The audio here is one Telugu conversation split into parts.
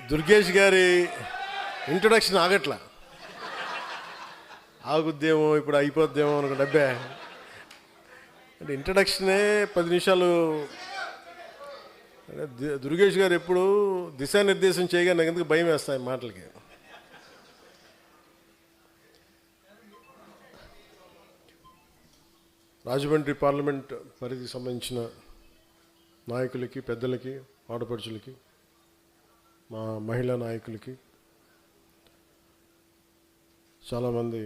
దుర్గేష్ గారి ఇంట్రొడక్షన్ ఆగట్లా. ఆగుద్దేమో ఇప్పుడు అయిపోద్దేమో అనుకో డబ్బే అంటే ఇంట్రడక్షనే 10 నిమిషాలు. దుర్గేష్ గారు ఎప్పుడు దిశానిర్దేశం చేయగా నాకు ఎందుకు భయం వేస్తాయి మాటలకి. రాజమండ్రి పార్లమెంట్ పరిధికి సంబంధించిన నాయకులకి, పెద్దలకి, ఆడపడుచులకి, మా మహిళా నాయకులకి, చాలామంది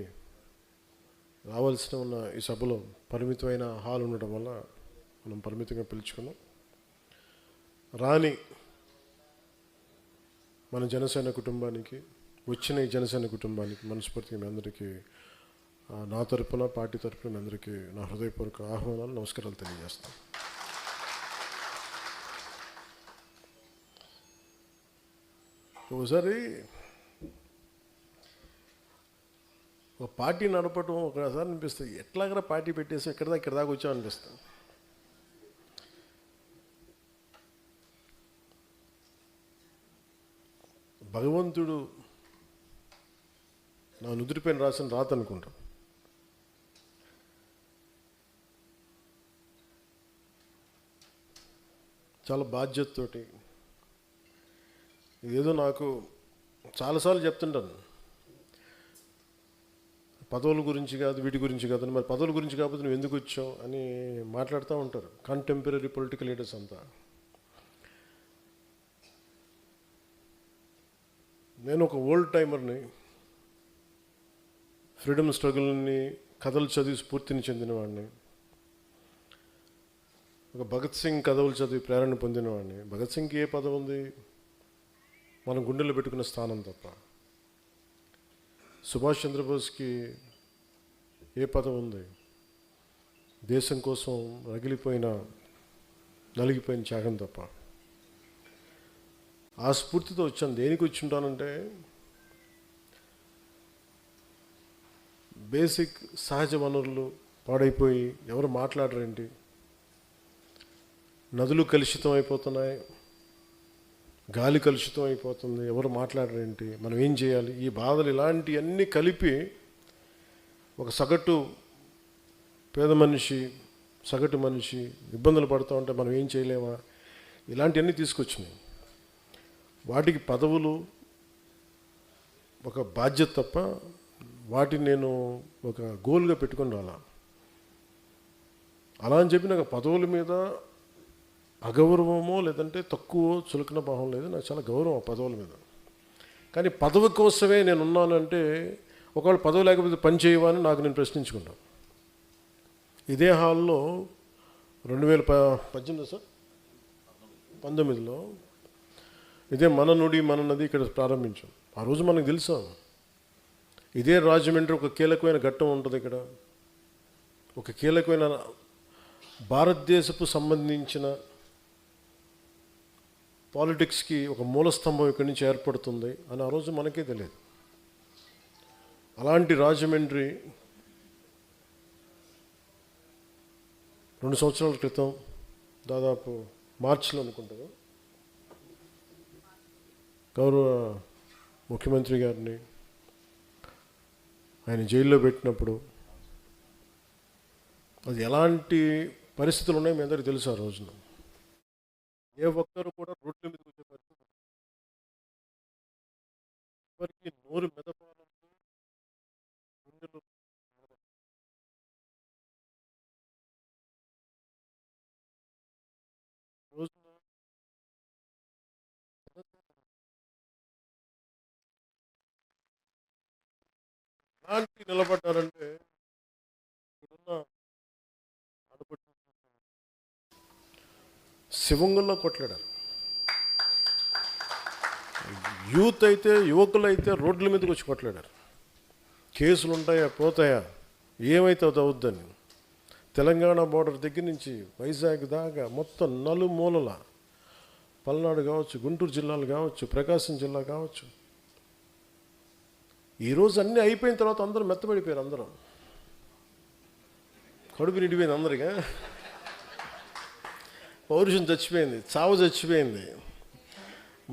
రావాల్సిన ఉన్న ఈ సభలో పరిమితమైన హాల్ ఉండటం వల్ల మనం పరిమితంగా పిలుచుకున్నాం. రాని మన జనసేన కుటుంబానికి, వచ్చిన ఈ జనసేన కుటుంబానికి మనస్ఫూర్తిగా మీ అందరికీ నా తరపున, పార్టీ తరపున మీ అందరికీ నా హృదయపూర్వక ఆహ్వానాలు, నమస్కారాలు తెలియజేస్తాను. ఒకసారి ఒక పార్టీ నడపటం ఒకసారి అనిపిస్తుంది, ఎట్లాగరా పార్టీ పెట్టేసి ఇక్కడ దాకా వచ్చాం అనిపిస్తుంది. భగవంతుడు నా నుదుటిపైన రాసిన రాత అనుకుంటాం. చాలా బాధ్యతతోటి ఇదేదో నాకు చాలాసార్లు చెప్తుంటాను, పదవుల గురించి కాదు, వీటి గురించి కాదు అని. మరి పదవుల గురించి కాకపోతే నువ్వు ఎందుకు వచ్చావు అని మాట్లాడుతూ ఉంటారు కంటెంపరీ పొలిటికల్ లీడర్స్ అంతా. నేను ఒక ఓల్డ్ టైమర్ని, ఫ్రీడమ్ స్ట్రగుల్ని కథలు చదివి స్ఫూర్తిని చెందినవాడిని, ఒక భగత్ సింగ్ కథలు చదివి ప్రేరణ పొందినవాడిని. భగత్ సింగ్కి ఏ పదవి ఉంది? మనం గుండెల్లో పెట్టుకున్న స్థానం తప్ప. సుభాష్ చంద్రబోస్కి ఏ పదవి ఉంది? దేశం కోసం నలిగిపోయిన త్యాగం తప్ప. ఆ స్ఫూర్తితో వచ్చాను. దేనికి వచ్చి ఉంటానంటే, బేసిక్ సహజ వనరులు పాడైపోయి ఎవరు మాట్లాడరేంటి, నదులు కలుషితం అయిపోతున్నాయి, గాలి కలుషితం అయిపోతుంది, ఎవరు మాట్లాడరేంటి, మనం ఏం చేయాలి, ఈ బాధలు ఇలాంటివన్నీ కలిపి ఒక సగటు మనిషి ఇబ్బందులు పడుతూ ఉంటే మనం ఏం చేయలేమా, ఇలాంటివన్నీ తీసుకొచ్చినాయి. వాటికి పదవులు ఒక బాధ్యత తప్ప వాటిని నేను ఒక గోల్గా పెట్టుకొని రాలా. అలా అని చెప్పి నాకు పదవుల మీద అగౌరవమో లేదంటే తక్కువ చులకన భావం లేదు. నాకు చాలా గౌరవం ఆ పదవుల మీద. కానీ పదవి కోసమే నేను ఉన్నానంటే, ఒకవేళ పదవి లేకపోతే పని చేయవా అని నాకు నేను ప్రశ్నించుకున్నాను. ఇదే హాల్లో 2018 సార్ 19లో ఇదే మన నుడి మన నది ఇక్కడ ప్రారంభించాం. ఆ రోజు మనకు తెలుసా, ఇదే రాజమండ్రి ఒక కీలకమైన ఘట్టం ఉంటుంది. ఇక్కడ ఒక కీలకమైన భారతదేశపు సంబంధించిన పాలిటిక్స్కి ఒక మూలస్తంభం ఇక్కడి నుంచి ఏర్పడుతుంది అని ఆ రోజు మనకే తెలియదు. అలాంటి రాజమండ్రి 2 సంవత్సరాల క్రితం దాదాపు మార్చిలో అనుకుంటాను, గౌరవ ముఖ్యమంత్రి గారిని ఆయన జైల్లో పెట్టినప్పుడు అది ఎలాంటి పరిస్థితులు ఉన్నాయో మీ అందరికీ తెలుసు. ఆ రోజున ఏ ఒక్కరు కూడా రోడ్ల మీదకి వచ్చే పరిస్థితి, ఎవరికి నోరు మెదపాలంటే గుండెలు రోజున ఎలాంటి నిలబడ్డారంటే, ఇప్పుడున్న ఆడపడుచు శివంగంలో కొట్లాడారు. యువకులైతే రోడ్ల మీదకి వచ్చి కొట్లాడారు. కేసులు ఉంటాయా పోతాయా, ఏమైతే అది అవుద్దని. తెలంగాణ బోర్డర్ దగ్గర నుంచి వైజాగ్ దాకా మొత్తం నలుమూలల, పల్నాడు కావచ్చు, గుంటూరు జిల్లాలు కావచ్చు, ప్రకాశం జిల్లా కావచ్చు, ఈరోజు అన్నీ అయిపోయిన తర్వాత అందరూ మెత్తబడిపోయారు. అందరం కడుపు నిండిపోయింది అందరిగా. పౌరుషం చచ్చిపోయింది, చావు చచ్చిపోయింది.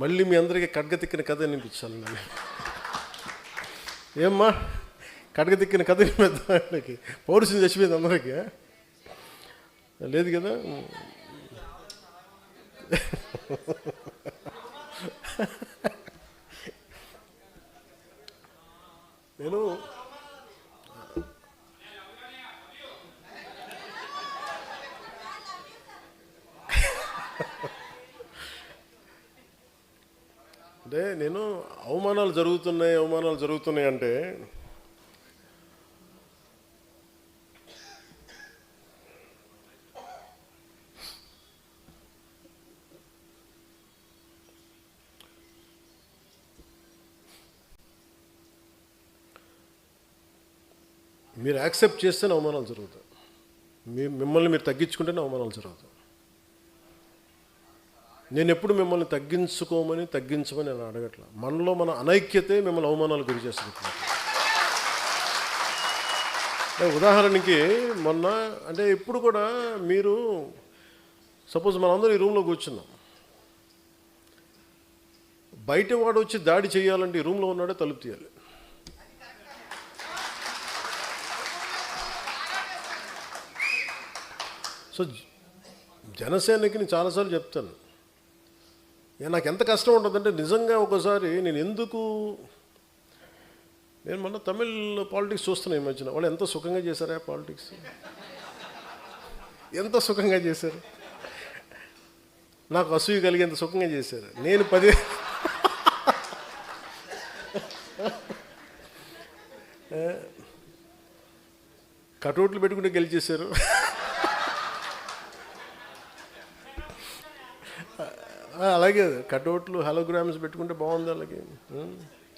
మళ్ళీ మీ అందరికీ కడ్గతిక్కిన కథ వినిపించాలి నేను. ఏమ్మా కడ్గతిక్కిన కథ వినిపిద్దానికి పౌరుషం చచ్చిపోయింది అందరికీ లేదు కదా. నేను అంటే అవమానాలు జరుగుతున్నాయి అంటే మీరు యాక్సెప్ట్ చేస్తేనే అవమానాలు జరుగుతాయి. మిమ్మల్ని మీరు తగ్గించుకుంటేనే అవమానాలు జరుగుతాయి. నేను ఎప్పుడు మిమ్మల్ని తగ్గించమని నేను అడగట్లా. మనలో మన అనైక్యతే మిమ్మల్ని అవమానాలు గురి చేస్తుంది. ఉదాహరణకి మొన్న అంటే ఇప్పుడు కూడా మీరు సపోజ్ మనందరం ఈ రూమ్లో కూర్చున్నాం, బయట వాడు వచ్చి దాడి చేయాలంటే ఈ రూమ్లో ఉన్నాడే తలుపు తీయాలి. సో జనసేనకి నేను చాలాసార్లు చెప్తాను, నాకు ఎంత కష్టం ఉంటుందంటే నిజంగా ఒకసారి నేను మొన్న తమిళ్ పాలిటిక్స్ చూస్తున్నాను ఈ మధ్యన. వాళ్ళు ఎంత సుఖంగా చేశారా పాలిటిక్స్, ఎంత సుఖంగా చేశారు. నాకు అసూయ కలిగేంత సుఖంగా చేశారు. నేను 10 కటౌట్లు పెట్టుకుంటే గెలిచేశారు. అలాగే కటౌట్లు హలోగ్రామ్స్ పెట్టుకుంటే బాగుంది. అలాగే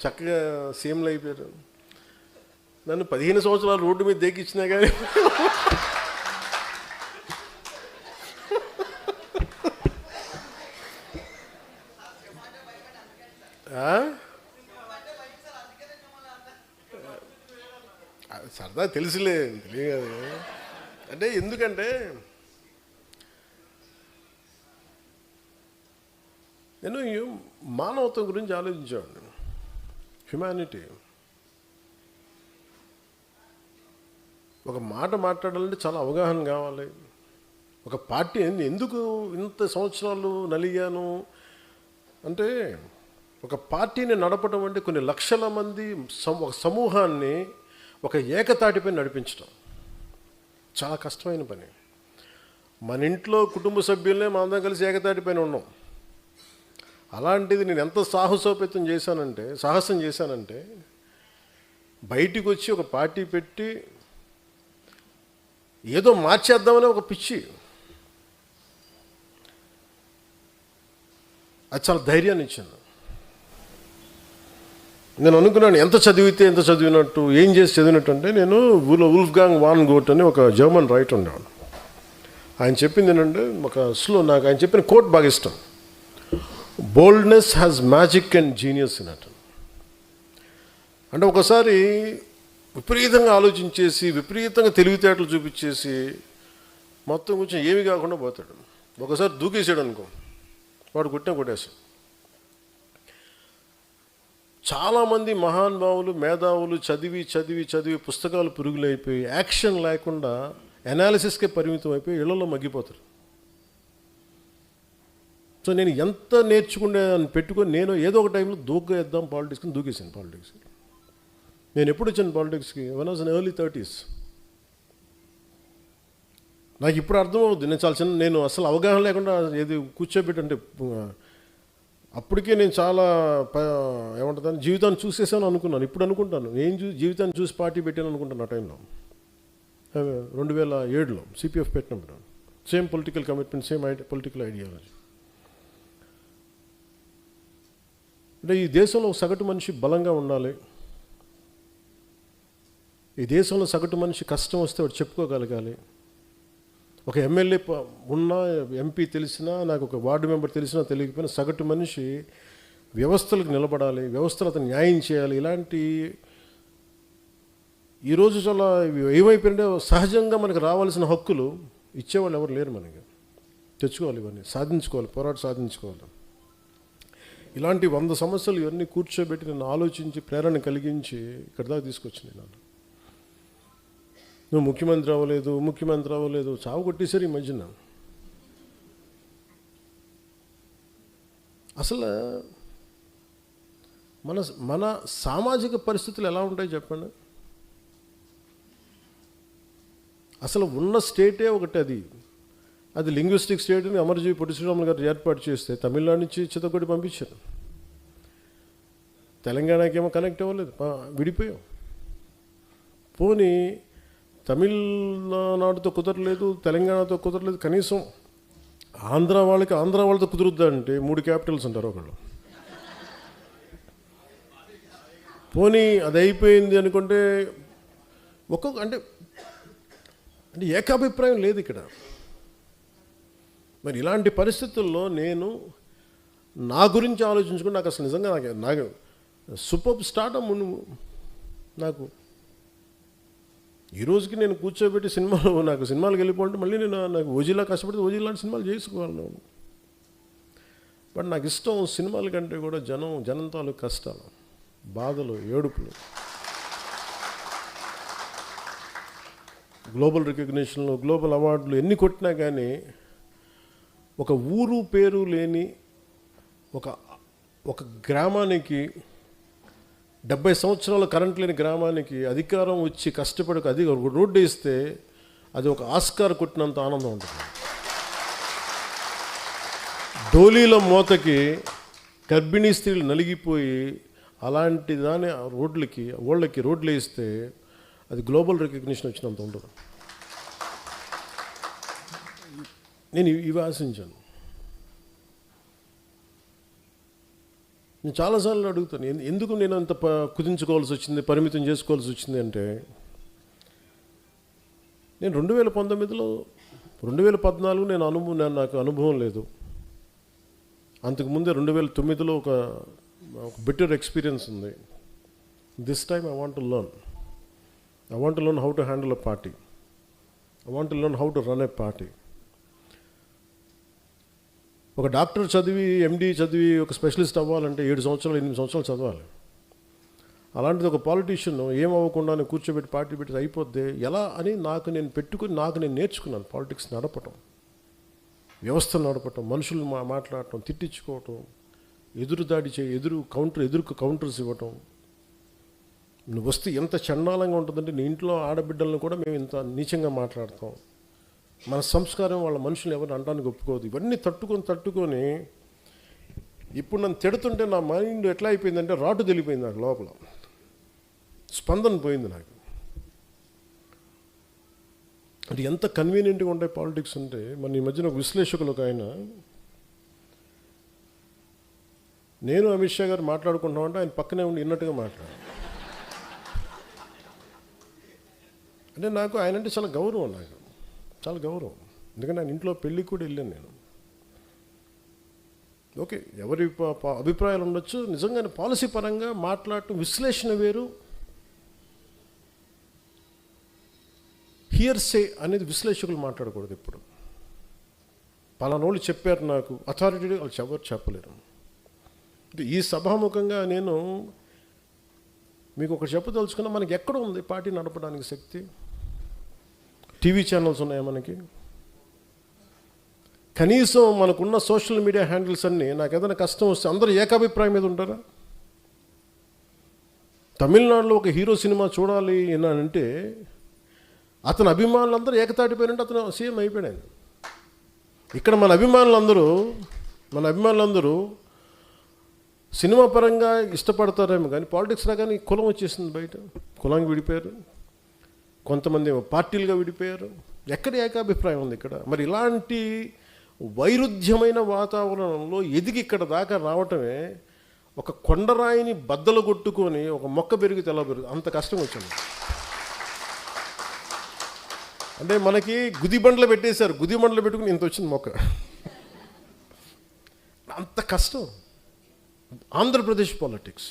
చక్కగా సీఎంలు అయిపోయారు. నన్ను 15 సంవత్సరాలు రోడ్డు మీద దేకిచ్చినా కానీ సరదా తెలియదు. అంటే ఎందుకంటే నేను మానవత్వం గురించి ఆలోచించాను. హ్యుమానిటీ. ఒక మాట మాట్లాడాలంటే చాలా అవగాహన కావాలి. ఒక పార్టీ ఎందుకు ఇంత సంవత్సరాలు నలిగాను అంటే, ఒక పార్టీని నడపడం అంటే కొన్ని లక్షల మంది ఒక సమూహాన్ని ఒక ఏకతాటిపై నడిపించడం చాలా కష్టమైన పని. మన ఇంట్లో కుటుంబ సభ్యులనే మనందరం కలిసి ఏకతాటిపైన ఉన్నాం. అలాంటిది నేను ఎంత సాహసం చేశానంటే బయటికి వచ్చి ఒక పార్టీ పెట్టి ఏదో మార్చేద్దామని ఒక పిచ్చి. అది చాలా ధైర్యాన్ని ఇచ్చింది. నేను అనుకున్నాను ఎంత చదివినట్టు, ఏం చేసి చదివినట్టు అంటే, నేను వుల్ఫ్గాంగ్ వాన్ గోట్ అని ఒక జర్మన్ రైటర్ ఉండేవాడు. ఆయన చెప్పింది ఏంటంటే నాకు ఆయన చెప్పిన కోట్ బాగా ఇష్టం. Boldness has magic and genius in it. అంటే ఒకసారి విపరీతంగా ఆలోచించేసి విపరీతంగా తెలివితేటలు చూపించేసి మొత్తం కొంచెం ఏమి కాకుండా పోతాడు. ఒకసారి దూకేసాడు అనుకో, వాడు కొట్టేసాడు. చాలామంది మహానుభావులు మేధావులు చదివి పుస్తకాలు పురుగులైపోయి యాక్షన్ లేకుండా అనాలిసిస్కే పరిమితం అయిపోయి ఇళ్లలో మగ్గిపోతారు. సో నేను ఎంత నేర్చుకునే పెట్టుకొని నేను ఏదో ఒక టైంలో దూకేద్దాం పాలిటిక్స్ని దూకేసాను. పాలిటిక్స్కి నేను ఎప్పుడు వచ్చాను పాలిటిక్స్కి? One was in early 30s. నాకు ఇప్పుడు అర్థమవుద్ది. నేను అసలు అవగాహన లేకుండా ఏది కూర్చోబెట్టంటే అప్పటికే నేను చాలా ఏమంటుందని జీవితాన్ని చూసేసాను అనుకున్నాను. ఇప్పుడు అనుకుంటాను జీవితాన్ని చూసి పార్టీ పెట్టాను అనుకుంటాను. ఆ టైంలో 2007లో సిపిఎఫ్ పెట్టినప్పుడు same political commitment, same political ideology. అంటే ఈ దేశంలో సగటు మనిషి బలంగా ఉండాలి. ఈ దేశంలో సగటు మనిషి కష్టం వస్తే వాడు చెప్పుకోగలగాలి. ఒక ఎమ్మెల్యే ఉన్నా, ఎంపీ తెలిసినా, నాకు ఒక వార్డు మెంబర్ తెలిసినా తెలియకపోయినా సగటు మనిషి వ్యవస్థలకు నిలబడాలి, వ్యవస్థలు అతను న్యాయం చేయాలి. ఇలాంటి ఈరోజు చాలా ఏమైపోయింటే సహజంగా మనకు రావాల్సిన హక్కులు ఇచ్చేవాళ్ళు ఎవరు లేరు. మనకి తెచ్చుకోవాలి, ఇవన్నీ సాధించుకోవాలి, పోరాట సాధించుకోవాలి. ఇలాంటి 100 సమస్యలు ఇవన్నీ కూర్చోబెట్టి నన్ను ఆలోచించి ప్రేరణ కలిగించి ఇక్కడ దాకా తీసుకొచ్చింది నన్ను. నువ్వు ముఖ్యమంత్రి అవ్వలేదు చావు కొట్టేశారు ఈ మధ్యన. అసలు మన సామాజిక పరిస్థితులు ఎలా ఉంటాయి చెప్పండి. అసలు ఉన్న స్టేటే ఒకటి, అది లింగ్విస్టిక్ స్టేట్ని అమరజీవి పొట్టి శ్రీరాములు గారు ఏర్పాటు చేస్తే తమిళనాడు నుంచి చిత్తకొట్టి పంపించారు. తెలంగాణకి ఏమో కనెక్ట్ అవ్వలేదు, విడిపోయాం. పోనీ తమిళనాడుతో కుదరలేదు, తెలంగాణతో కుదరలేదు, కనీసం ఆంధ్ర వాళ్ళతో కుదురుద్దా అంటే 3 క్యాపిటల్స్ ఉంటారు ఒకళ్ళు. పోనీ అది అయిపోయింది అనుకుంటే అంటే ఏకాభిప్రాయం లేదు ఇక్కడ. మరి ఇలాంటి పరిస్థితుల్లో నేను నా గురించి ఆలోచించుకుని నాకు అసలు నిజంగా నాకు సూపర్ స్టార్టమ్ నాకు ఈ రోజుకి నేను కూర్చోబెట్టి సినిమాలకు వెళ్ళిపోతే మళ్ళీ నాకు ఓజీలా కష్టపడితే ఓజీ లాంటి సినిమాలు చేసుకోవాలి. బట్ నాకు ఇష్టం సినిమాల కంటే కూడా జనం తాలూకు కష్టాలు, బాధలు, ఏడుపులు. గ్లోబల్ రికగ్నిషన్లు, గ్లోబల్ అవార్డులు ఎన్ని కొట్టినా కానీ ఒక ఊరు పేరు లేని ఒక గ్రామానికి 70 సంవత్సరాల కరెంట్ లేని గ్రామానికి అధికారం వచ్చి కష్టపడి ఒక రోడ్డు వేస్తే అది ఒక ఆస్కార్ కొట్టినంత ఆనందం ఉంటుంది. డోలీల మోతకి గర్భిణీ స్త్రీలు నలిగిపోయి అలాంటి దాని వాళ్ళకి రోడ్లు వేస్తే అది గ్లోబల్ రికగ్నిషన్ వచ్చినంత ఉండదు. నేను ఇవి ఆశించాను. నేను చాలాసార్లు అడుగుతాను, ఎందుకు నేను అంత కుదించుకోవాల్సి వచ్చింది, పరిమితం చేసుకోవాల్సి వచ్చింది అంటే, నేను 2019లో 2014 నాకు అనుభవం లేదు. అంతకుముందే 2009లో ఒక బెటర్ ఎక్స్పీరియన్స్ ఉంది. This time I want to learn how to handle a party. I want to learn how to run a party. ఒక డాక్టర్ చదివి, ఎండి చదివి ఒక స్పెషలిస్ట్ అవ్వాలంటే 7 సంవత్సరాలు 8 సంవత్సరాలు చదవాలి. అలాంటిది ఒక పాలిటీషియన్ ఏమవ్వకుండా కూర్చోబెట్టి పార్టీ పెట్టి అయిపోద్ది ఎలా అని నేను నేర్చుకున్నాను. పాలిటిక్స్ నడపటం, వ్యవస్థలు నడపటం, మనుషులు మాట్లాడటం, తిట్టించుకోవటం, ఎదురుకు కౌంటర్స్ ఇవ్వటం. నువ్వు వస్తే ఎంత చండాలంగా ఉంటుందంటే నీ ఇంట్లో ఆడబిడ్డలను కూడా మేము ఇంత నీచంగా మాట్లాడతాం. మన సంస్కారం వాళ్ళ మనుషులు ఎవరిని అనడానికి ఒప్పుకోదు. ఇవన్నీ తట్టుకొని ఇప్పుడు నన్ను తిడుతుంటే నా మైండ్ ఎట్లా అయిపోయిందంటే రాటు తెలిపోయింది. నాకు లోపల స్పందన పోయింది నాకు. అంటే ఎంత కన్వీనియంట్గా ఉంటాయి పాలిటిక్స్ అంటే. మన ఈ మధ్యన ఒక విశ్లేషకులు ఒక ఆయన, నేను అమిత్ షా గారు మాట్లాడుకుంటున్నామంటే ఆయన పక్కనే ఉండి విన్నట్టుగా మాట్లాడారు. అంటే నాకు ఆయన అంటే చాలా గౌరవం, ఎందుకంటే ఆయన ఇంట్లో పెళ్ళికి కూడా వెళ్ళాను నేను. ఓకే, ఎవరి అభిప్రాయాలు ఉండొచ్చు. నిజంగానే పాలసీ పరంగా మాట్లాడటం విశ్లేషణ వేరు, హియర్సే అనేది విశ్లేషకులు మాట్లాడకూడదు. ఇప్పుడు పలానోళ్ళు చెప్పారు నాకు, అథారిటీ వాళ్ళు ఎవరు చెప్పలేరు. ఈ సభాముఖంగా నేను మీకు ఒకటి చెప్పదలుచుకున్నా, మనకి ఎక్కడ ఉంది పార్టీ నడపడానికి శక్తి? టీవీ ఛానల్స్ ఉన్నాయా మనకి? కనీసం మనకున్న సోషల్ మీడియా హ్యాండిల్స్ అన్నీ నాకు ఏదైనా కష్టం వస్తే అందరూ ఏకాభిప్రాయం మీద ఉంటారా? తమిళనాడులో ఒక హీరో సినిమా చూడాలి అంటే అతని అభిమానులందరూ ఏకతాటిపోయినంటే అతను సీఎం అయిపోయాడు. ఇక్కడ మన అభిమానులందరూ సినిమా పరంగా ఇష్టపడతారేమో కానీ పాలిటిక్స్ రాగానే కులం వచ్చేసింది. బయట కులానికి విడిపోయారు, కొంతమంది పార్టీలుగా విడిపోయారు. ఎక్కడ ఏకాభిప్రాయం ఉంది ఇక్కడ? మరి ఇలాంటి వైరుధ్యమైన వాతావరణంలో ఎదిగి ఇక్కడ దాకా రావటమే ఒక కొండరాయిని బద్దలు కొట్టుకొని ఒక మొక్క పెరిగితే ఎలా పెరుగుతుంది అంత కష్టం వచ్చింది. అంటే మనకి గుదిబండ్లు పెట్టేశారు, గుదిబండ్లు పెట్టుకుని ఇంత వచ్చింది మొక్క. అంత కష్టం ఆంధ్రప్రదేశ్ పాలిటిక్స్.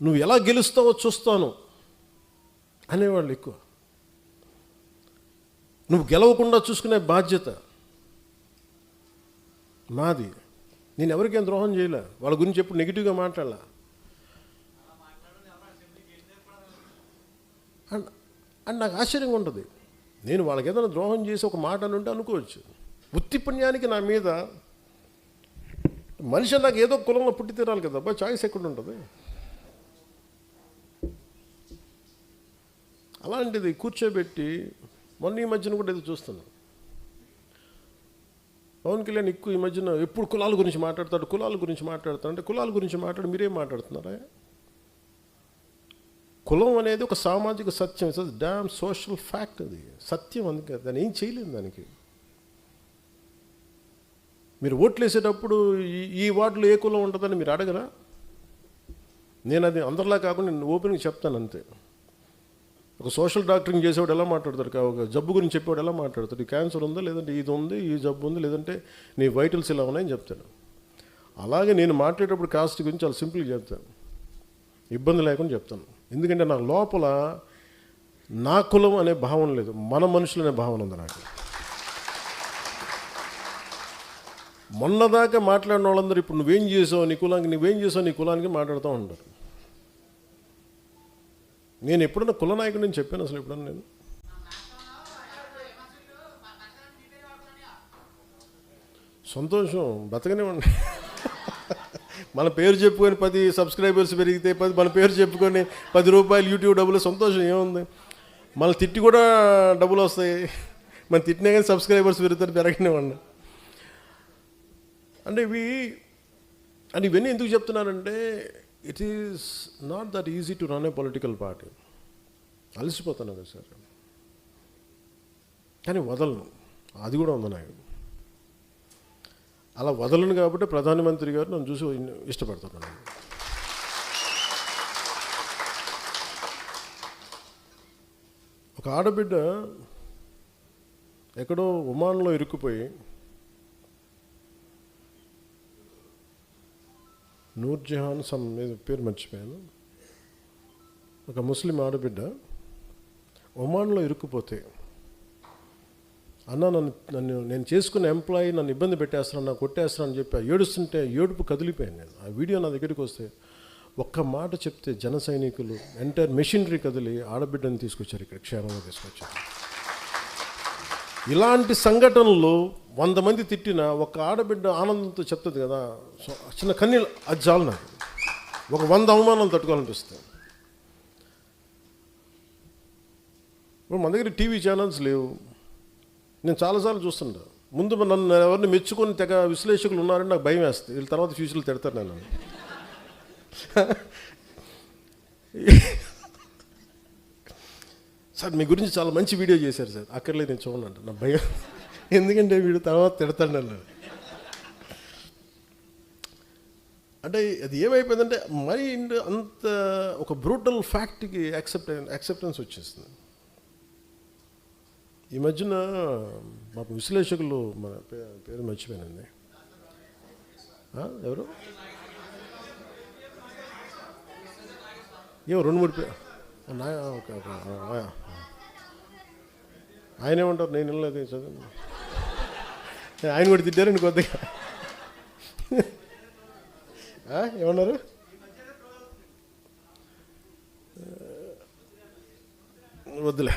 నువ్వు ఎలా గెలుస్తావో చూస్తాను అనేవాళ్ళు ఎక్కువ. నువ్వు గెలవకుండా చూసుకునే బాధ్యత మాది. నేను ఎవరికేం ద్రోహం చేయలే, వాళ్ళ గురించి ఎప్పుడు నెగిటివ్గా మాట్లాడాల. అండ్ నాకు ఆశ్చర్యంగా ఉంటుంది, నేను వాళ్ళకి ఏదైనా ద్రోహం చేసి ఒక మాట అని ఉంటే అనుకోవచ్చు. ఉత్తి పుణ్యానికి నా మీద మనిషి నాకు ఏదో కులంలో పుట్టి తీరాలి కదా, అబ్బా చాయిస్ ఎక్కడ ఉంటుంది. అలాంటిది కూర్చోబెట్టి మొన్న ఈ మధ్యన కూడా ఏదో చూస్తున్నాను, పవన్ కళ్యాణ్ ఎక్కువ ఈ మధ్యన ఎప్పుడు కులాల గురించి మాట్లాడతాడు అంటే కులాల గురించి మాట్లాడి మీరేం మాట్లాడుతున్నారా? కులం అనేది ఒక సామాజిక సత్యం, ఇట్స్ డామ్ సోషల్ ఫ్యాక్ట్, అది సత్యం. అందుకే దాన్ని ఏం చేయలేదు. దానికి మీరు ఓట్లు వేసేటప్పుడు ఈ వార్డులో ఏ కులం ఉంటుందని మీరు అడగరా? నేను అది అందరిలా కాకుండా నేను ఓపెన్గా చెప్తాను అంతే. ఒక సోషల్ డాక్టరింగ్ చేసేవాడు ఎలా మాట్లాడతాడు, ఒక జబ్బు గురించి చెప్పేవాడు ఎలా మాట్లాడతాడు, ఈ క్యాన్సర్ ఉందా, లేదంటే ఇది ఉంది, ఈ జబ్బు ఉంది, లేదంటే నీ వైటల్స్ ఇలా ఉన్నాయని చెప్తాను. అలాగే నేను మాట్లాడేటప్పుడు కాస్ట్ గురించి చాలా సింపుల్గా చెప్తాను, ఇబ్బంది లేకుండా చెప్తాను. ఎందుకంటే నా లోపల నా కులం అనే భావన లేదు, మన మనుషులు అనే భావన ఉంది నాకు. మొన్నదాకా మాట్లాడిన వాళ్ళందరూ ఇప్పుడు నువ్వేం చేసావు నీ కులానికి మాట్లాడుతూ ఉంటారు. నేను ఎప్పుడన్నా కుల నాయకుడు నేను చెప్పాను అసలు ఎప్పుడన్నా నేను? సంతోషం, బతకనివ్వండి. మన పేరు చెప్పుకొని 10 సబ్స్క్రైబర్స్ పెరిగితే మన పేరు చెప్పుకొని 10 రూపాయలు యూట్యూబ్ డబ్బులు, సంతోషం ఏముంది? మన తిట్టి కూడా డబ్బులు వస్తాయి, మన తిట్టినా కానీ సబ్స్క్రైబర్స్ పెరుగుతారు, పెరగనివ్వండి. అంటే ఇవన్నీ ఎందుకు చెప్తున్నానంటే, it is not that easy to run a political party. అలసిపోతాను కదా సార్, కానీ వదలను, అది కూడా ఉంది నాకు. అలా వదలను కాబట్టి ప్రధానమంత్రి గారు నన్ను చూసి ఇష్టపడుతున్నాను. ఒక ఆడబిడ్డ ఎక్కడో ఒమాన్లో ఇరుక్కుపోయి, నూర్జహాన్ సమ్ పేరు మర్చిపోయాను, ఒక ముస్లిం ఆడబిడ్డ ఒమాన్లో ఇరుక్కుపోతే, అన్న నేను చేసుకున్న ఎంప్లాయీ నన్ను ఇబ్బంది పెట్టేస్తున్నాను, నాకు కొట్టేస్తున్నాను అని చెప్పి ఏడుస్తుంటే ఏడుపు కదిలిపోయాను నేను. ఆ వీడియో నా దగ్గరికి వస్తే ఒక్క మాట చెప్తే జన సైనికులు ఎంటైర్ మెషినరీ కదిలి ఆడబిడ్డని తీసుకొచ్చారు, ఇక్కడ క్షేమంగా తీసుకొచ్చారు. ఇలాంటి సంఘటనలు 100 మంది తిట్టినా ఒక ఆడబిడ్డ ఆనందంతో చెప్తుంది కదా, చిన్న కన్నీళ్ళు, అది చాలు నాకు. ఒక 100 అవమానాలు తట్టుకోవాలనిపిస్తుంది. ఇప్పుడు మన దగ్గర టీవీ ఛానల్స్ లేవు. నేను చాలాసార్లు చూస్తుంటా, ముందు నన్ను ఎవరిని మెచ్చుకొని తెగ విశ్లేషకులు ఉన్నారని నాకు భయం వేస్తుంది, వీళ్ళ తర్వాత ఫ్యూచర్లు తిడతారు నేను. సార్ మీ గురించి చాలా మంచి వీడియో చేశారు సార్, అక్కర్లేదు నేను చూడండి నా భయం, ఎందుకంటే వీడు తర్వాత తిడతాడు నన్ను. అంటే అది ఏమైపోయిందంటే మరీ అంత ఒక బ్రూటల్ ఫ్యాక్ట్కి యాక్సెప్టెన్స్ వచ్చేస్తుంది. ఈ మధ్యన మా విశ్లేషకులు, మన పేరు మర్చిపోయానండి, ఎవరు ఏమో 2-3 పేరు, ఆయన ఏమంటారు, నేను వెళ్ళలేదు చదువు, ఆయన కూడా తిట్టారండి కొద్దిగా. ఏమన్నారు? వద్దులే.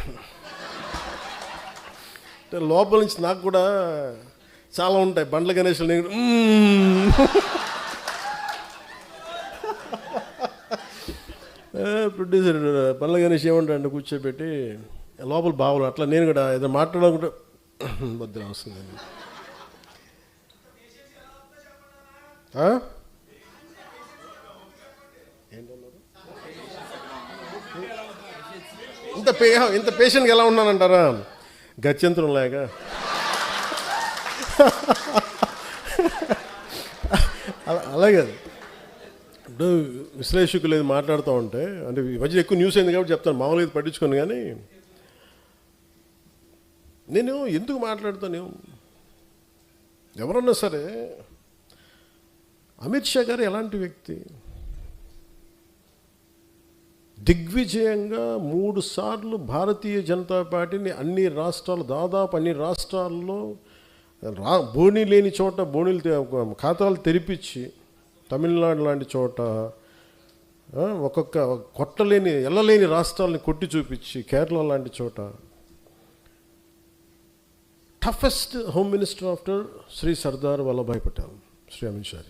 లోపల నుంచి నాకు కూడా చాలా ఉంటాయి బండ్ల గణేష్లు. నేను ప్రొడ్యూసర్ బండ్ల గణేష్ ఏమంటాడు కూర్చోబెట్టి లోపల బావులు, అట్లా నేను కూడా ఏదో మాట్లాడాలనుకుంటే వద్దులే వస్తుందండి. ఇంత పేషెంట్గా ఎలా ఉన్నానంటారా? గత్యంతరం లేక. అలాగే ఇప్పుడు విశ్లేషకులు ఏది మాట్లాడుతూ ఉంటే, అంటే ఈ మధ్య ఎక్కువ న్యూస్ అయింది కాబట్టి చెప్తాను, మామూలుగా ఇది పట్టించుకోను. కానీ నేను ఎందుకు మాట్లాడుతాను, ఎవరన్నా సరే అమిత్ షా గారు ఎలాంటి వ్యక్తి? దిగ్విజయంగా 3 సార్లు భారతీయ జనతా పార్టీని దాదాపు అన్ని రాష్ట్రాల్లో బోణీ లేని చోట ఖాతాలు తెరిపించి, తమిళనాడు లాంటి చోట ఒక్కొక్క కొట్టలేని ఎల్లలేని రాష్ట్రాలని కొట్టి చూపించి, కేరళ లాంటి చోట toughest home minister after Shri Sardar Vallabhbhai Patel, Shri Amit Shah